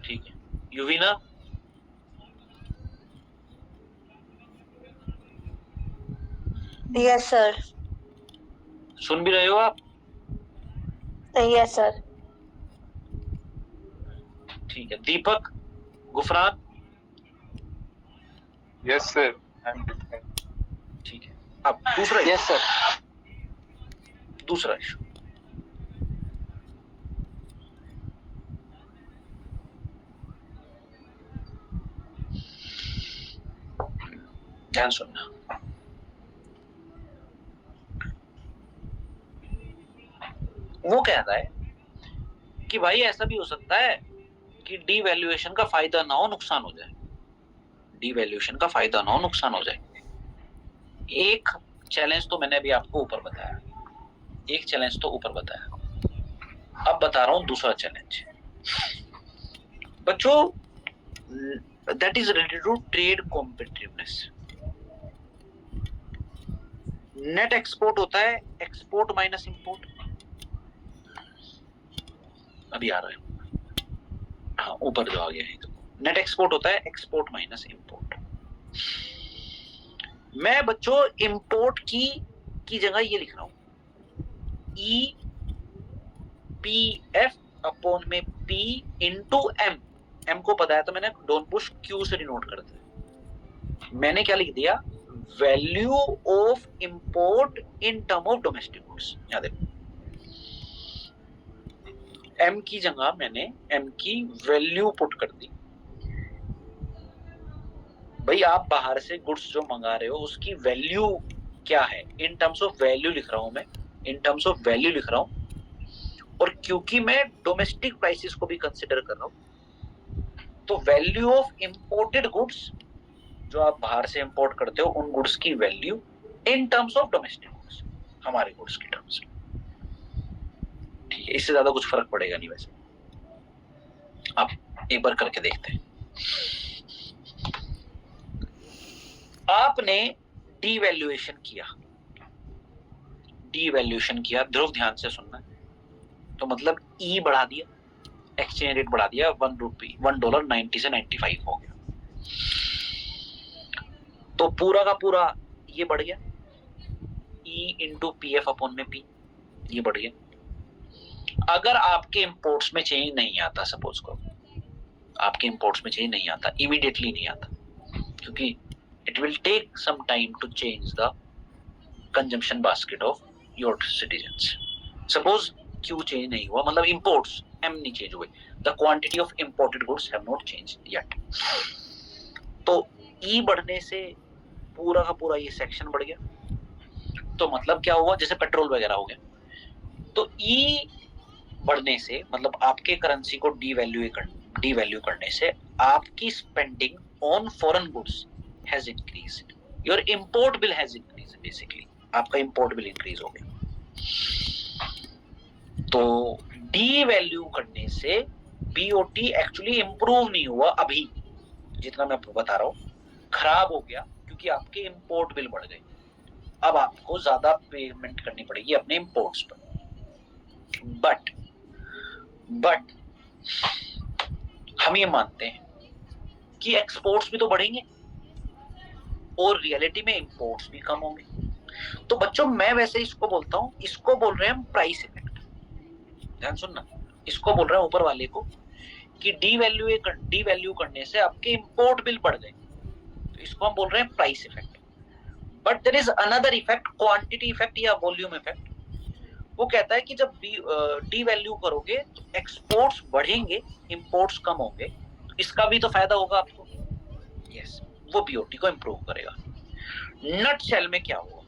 ठीक है। युवीना? Yes, sir. सुन भी रहे हो आप? Yes, sir. ठीक है। दीपक? गुफरान? Yes sir. ठीक है। अब दूसरा यस सर। दूसरा इशू, ध्यान सुनना। वो कहता है कि भाई ऐसा भी हो सकता है कि डीवैल्यूएशन का फायदा ना हो, नुकसान हो जाए, डीवैल्यूएशन का फायदा ना हो, नुकसान हो जाए। एक चैलेंज तो मैंने अभी आपको ऊपर बताया, एक चैलेंज तो ऊपर बताया, अब बता रहा हूं दूसरा चैलेंज। बच्चों, that is related to trade competitiveness. Net export होता है एक्सपोर्ट माइनस इंपोर्ट, अभी आ रहा है, हाँ ऊपर जो आ गया है, तो नेट एक्सपोर्ट होता है एक्सपोर्ट माइनस इंपोर्ट। मैं बच्चों इंपोर्ट की जगह ये लिख रहा हूं, ई पी एफ अपॉन में पी इंटू एम। एम को पता है तो मैंने डोंट पुश क्यू से डिनोट कर दिया। मैंने क्या लिख दिया, value of import in term of domestic goods. याद देखो, एम की जगह मैंने एम की वैल्यू पुट कर दी। भाई आप बाहर से गुड्स जो मंगा रहे हो उसकी वैल्यू क्या है, इन टर्म्स ऑफ वैल्यू लिख रहा हूं मैं, इन टर्म्स ऑफ वैल्यू लिख रहा हूं। और क्योंकि मैं डोमेस्टिक प्राइसेस को भी कंसिडर कर रहा हूं, तो वैल्यू ऑफ इंपोर्टेड गुड्स जो आप बाहर से इंपोर्ट करते हो उन गुड्स की value in terms of domestic goods, हमारे गुड्स की टर्म्स में। ठीक है, इससे ज्यादा कुछ फर्क पड़ेगा नहीं वैसे। आप एक बार करके देखते हैं। आपने डीवैल्यूएशन किया, डीवैल्यूएशन किया, ध्रुव ध्यान से सुनना। तो मतलब ई बढ़ा दिया, एक्सचेंज रेट बढ़ा दिया, $1 से 95 हो गया। तो पूरा का पूरा ये बढ़ गया, E into P F upon में पी, ये बढ़ गया। अगर आपके इंपोर्ट्स में चेंज नहीं आता, सपोज को आपके इंपोर्ट्स में चेंज नहीं आता, इमीडिएटली नहीं आता, क्योंकि it will take some time to change the consumption basket of your citizens. Suppose Q change नहीं हुआ, मतलब imports M नहीं change हुए, the quantity of imported goods have not changed yet. तो E बढ़ने से पूरा का पूरा ये सेक्शन बढ़ गया। तो मतलब क्या हुआ, जैसे पेट्रोल वगैरह हो गया। तो E बढ़ने से मतलब आपके करेंसी को डीवैल्यू करने से आपकी spending on foreign goods has increased, your import bill has increased, basically आपका import bill increase हो गया। तो डीवैल्यू करने से BOT एक्चुअली इंप्रूव नहीं हुआ, अभी जितना मैं आपको बता रहा हूँ खराब हो गया, क्योंकि आपके इंपोर्ट बिल बढ़ गए। अब आपको ज्यादा पेमेंट करनी पड़ेगी अपने इंपोर्ट्स पर। बट हम ये मानते हैं कि एक्सपोर्ट्स भी तो बढ़ेंगे और रियलिटी में इंपोर्ट्स भी कम होंगे। तो बच्चों मैं वैसे इसको बोलता हूं, इसको बोल रहे हैं हम प्राइस इफेक्ट। ध्यान सुनना, इसको बोल रहे हैं ऊपर वाले को कि डीवैल्यू करने से आपके इंपोर्ट बिल बढ़ गए, तो इसको हम बोल रहे हैं price effect. But there is another effect, quantity effect या वॉल्यूम इफेक्ट। वो कहता है कि जब डीवैल्यू करोगे तो एक्सपोर्ट्स बढ़ेंगे, इंपोर्ट्स कम होंगे, इसका भी तो फायदा होगा आपको। यस, वो बीओटी को इंप्रूव करेगा। नट शेल में क्या होगा,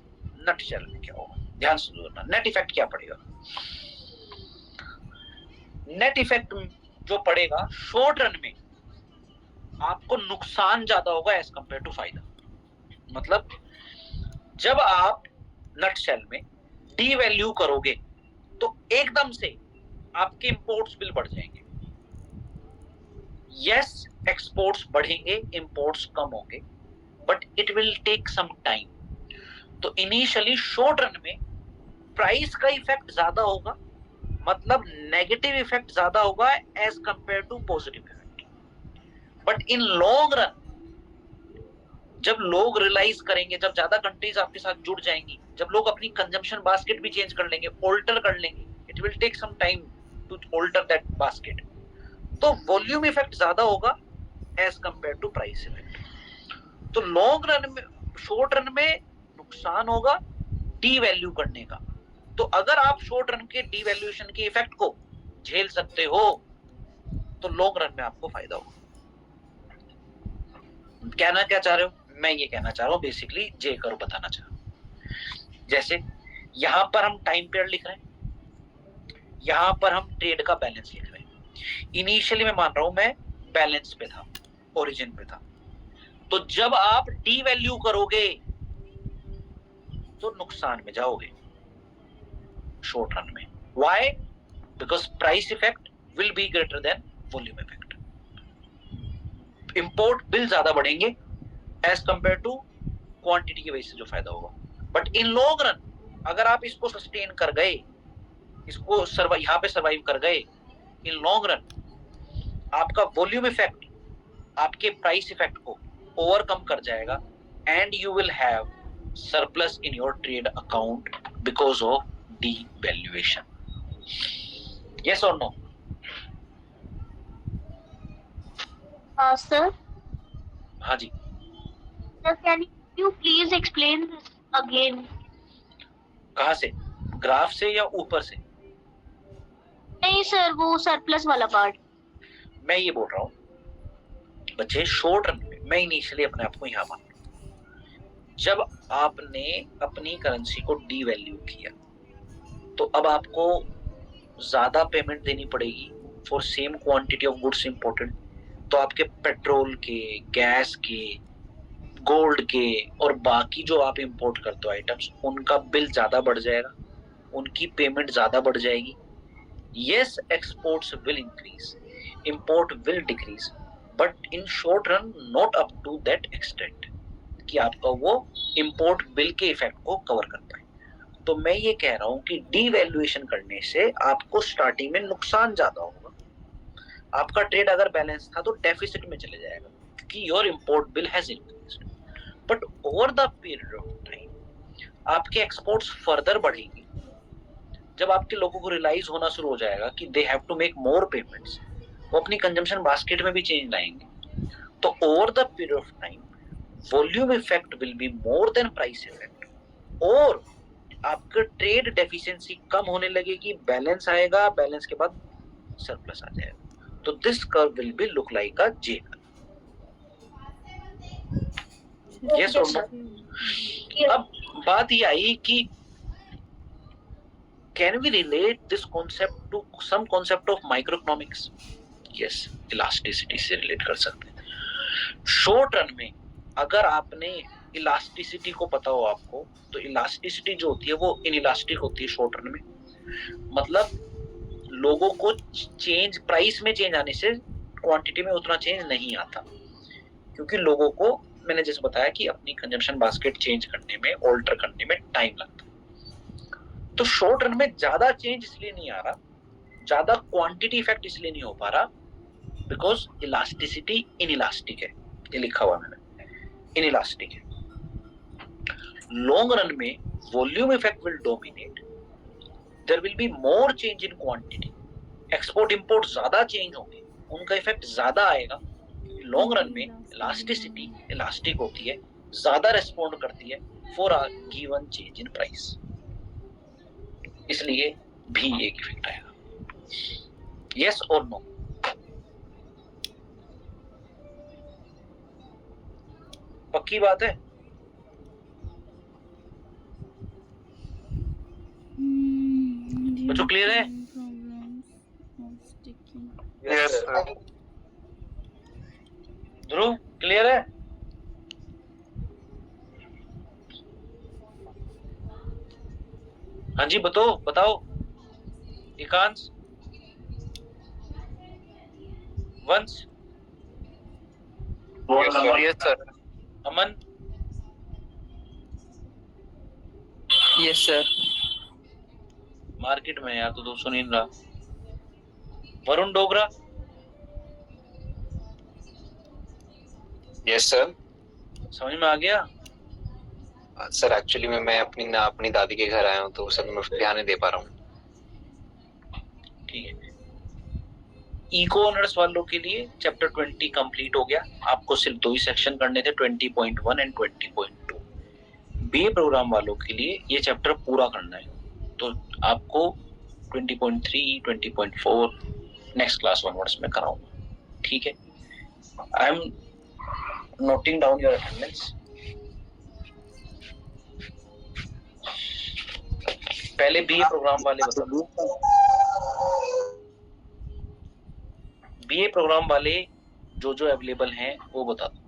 नट शेल में क्या होगा, ध्यान से सुनना। नेट इफेक्ट क्या पड़ेगा, नेट इफेक्ट जो पड़ेगा शॉर्ट रन में आपको नुकसान ज्यादा होगा एज कंपेयर टू फायदा। मतलब जब आप नट शेल में डीवैल्यू करोगे तो एकदम से आपके इंपोर्ट्स बिल बढ़ जाएंगे। यस, एक्सपोर्ट्स बढ़ेंगे, इंपोर्ट्स कम होंगे, but it will take some time. तो इनिशियली शॉर्ट रन में प्राइस का इफेक्ट ज्यादा होगा, मतलब नेगेटिव इफेक्ट ज्यादा होगा as compare to positive effect. But in long run जब लोग रियलाइज करेंगे, जब ज्यादा कंट्रीज आपके साथ जुड़ जाएंगी, जब लोग अपनी कंजम्पशन बास्केट भी चेंज कर लेंगे, ऑल्टर कर लेंगे, it will take some time to alter that basket. तो वॉल्यूम इफेक्ट ज्यादा होगा as compare to price effect. तो लॉन्ग रन में, शॉर्ट रन में नुकसान होगा डीवैल्यू करने का। तो अगर आप शॉर्ट रन के डीवैल्यूएशन के इफेक्ट को झेल सकते हो तो लॉन्ग रन में आपको फायदा होगा। कहना क्या चाह रहे हो, मैं ये कहना चाह रहा हूँ बेसिकली, जे करो बताना चाह रहा हूँ। जैसे यहां पर हम टाइम पीरियड लिख रहे हैं, यहां पर हम ट्रेड का बैलेंस लिख रहे हैं। इनिशियली मैं मान रहा हूं मैं बैलेंस पे था, ओरिजिन पे था। तो जब आप डीवैल्यू करोगे तो नुकसान में जाओगे शॉर्ट रन में। Why? Because price effect will be greater than volume effect. Import bill ज्यादा बढ़ेंगे एज कंपेयर टू क्वांटिटी की वजह से जो फायदा होगा। बट इन लॉन्ग रन अगर आप इसको सस्टेन कर गए, इसको यहाँ पे सर्वाइव कर गए, इन लॉन्ग रन आपका वॉल्यूम इफेक्ट आपके प्राइस इफेक्ट को ओवरकम कर जाएगा and you will have surplus in your trade account because of devaluation. Yes or no? Sir, हाँ जी. sir, can you please explain this again? कहाँ से? ग्राफ से या ऊपर से? नहीं सर, वो सरप्लस वाला पार्ट. मैं ये बोल रहा हूँ बच्चे, शॉर्ट रन में मैं इनिशियली अपने आप को यहाँ मान लूं, जब आपने अपनी करेंसी को डीवैल्यू किया तो अब आपको ज्यादा पेमेंट देनी पड़ेगी for same quantity of goods imported. तो आपके पेट्रोल के, गैस के, गोल्ड के और बाकी जो आप इंपोर्ट करते हो आइटम्स, उनका बिल ज्यादा बढ़ जाएगा, उनकी पेमेंट ज्यादा बढ़ जाएगी. Yes, exports will increase, import will decrease, but in short run not up to that extent कि आपका वो import bill के इफेक्ट को कवर कर पाए. तो मैं ये कह रहा हूँ कि डीवैल्यूएशन करने से आपको स्टार्टिंग में नुकसान ज्यादा होगा. आपका ट्रेड अगर बैलेंस था तो डेफिसिट में चले जाएगा क्योंकि your import bill has increased. But over the period of time आपके एक्सपोर्ट्स फर्दर बढ़ेगी. जब आपके लोगों को रियलाइज होना शुरू हो जाएगा कि they have to make more payments, वो अपनी कंजम्पशन बास्केट में भी चेंज लाएंगे. तो over the period of time volume effect will be more than price effect, और आपका ट्रेड डेफिशिएंसी कम होने लगेगी, बैलेंस आएगा, बैलेंस के बाद सरप्लस आ जाएगा. तो this curve will be look like a J. Yes और नो? अब बात ये आई कि can we relate this concept to some concept of microeconomics? Yes, elasticity से relate कर सकते हैं. शॉर्ट रन में अगर आपने इलास्टिसिटी को पता हो आपको, तो इलास्टिसिटी जो होती है वो इनइलास्टिक होती है शॉर्ट रन में. मतलब लोगों को चेंज, प्राइस में चेंज आने से क्वांटिटी में उतना चेंज नहीं आता, क्योंकि लोगों को, मैंने जैसे बताया कि अपनी कंजम्पशन बास्केट चेंज करने में, ऑल्टर करने में टाइम लगता है. तो शॉर्ट रन में ज्यादा चेंज इसलिए नहीं आ रहा, ज्यादा क्वांटिटी इफेक्ट इसलिए नहीं हो पा रहा, बिकॉज इलास्टिसिटी इनइलास्टिक है. ये लिखा हुआ मैंने, इनइलास्टिक है. लॉन्ग रन में volume effect will dominate, there will be more change in quantity. Export import ज्यादा चेंज होंगे, उनका इफेक्ट ज्यादा आएगा. लॉन्ग रन में इलास्टिसिटी इलास्टिक होती है, ज्यादा रेस्पॉन्ड करती है for a given change in price. इसलिए भी एक इफेक्ट आएगा. यस और नो? पक्की बात है? बच्चों क्लियर है? Yes, sir. ध्रुव क्लियर है? हाँ जी, बताओ. एकांश, वंश, Yes sir. अमन, Yes sir. मार्केट में यार तो सुन ही नहीं रहा. Varun Dogra, Yes sir. समझ में आ गया? सर एक्चुअली मैं अपनी दादी के घर आया हूँ तो सर मैं ध्यान नहीं दे पा रहा हूँ. ठीक है. इको ऑनर्स वालों के लिए चैप्टर 20 कंप्लीट हो गया. आपको सिर्फ 2 ही सेक्शन करने थे, 20.1 एंड 20.2. बीए प्रोग्राम वालों के लिए ये चैप्टर पूरा करना है, तो आपको 20.3, 20.4 नेक्स्ट क्लास ऑनवर्ड्स में कराऊंगा. ठीक है? I am noting down your attendance. पहले बीए प्रोग्राम वाले बताओ. बीए प्रोग्राम वाले जो अवेलेबल हैं वो बता दो.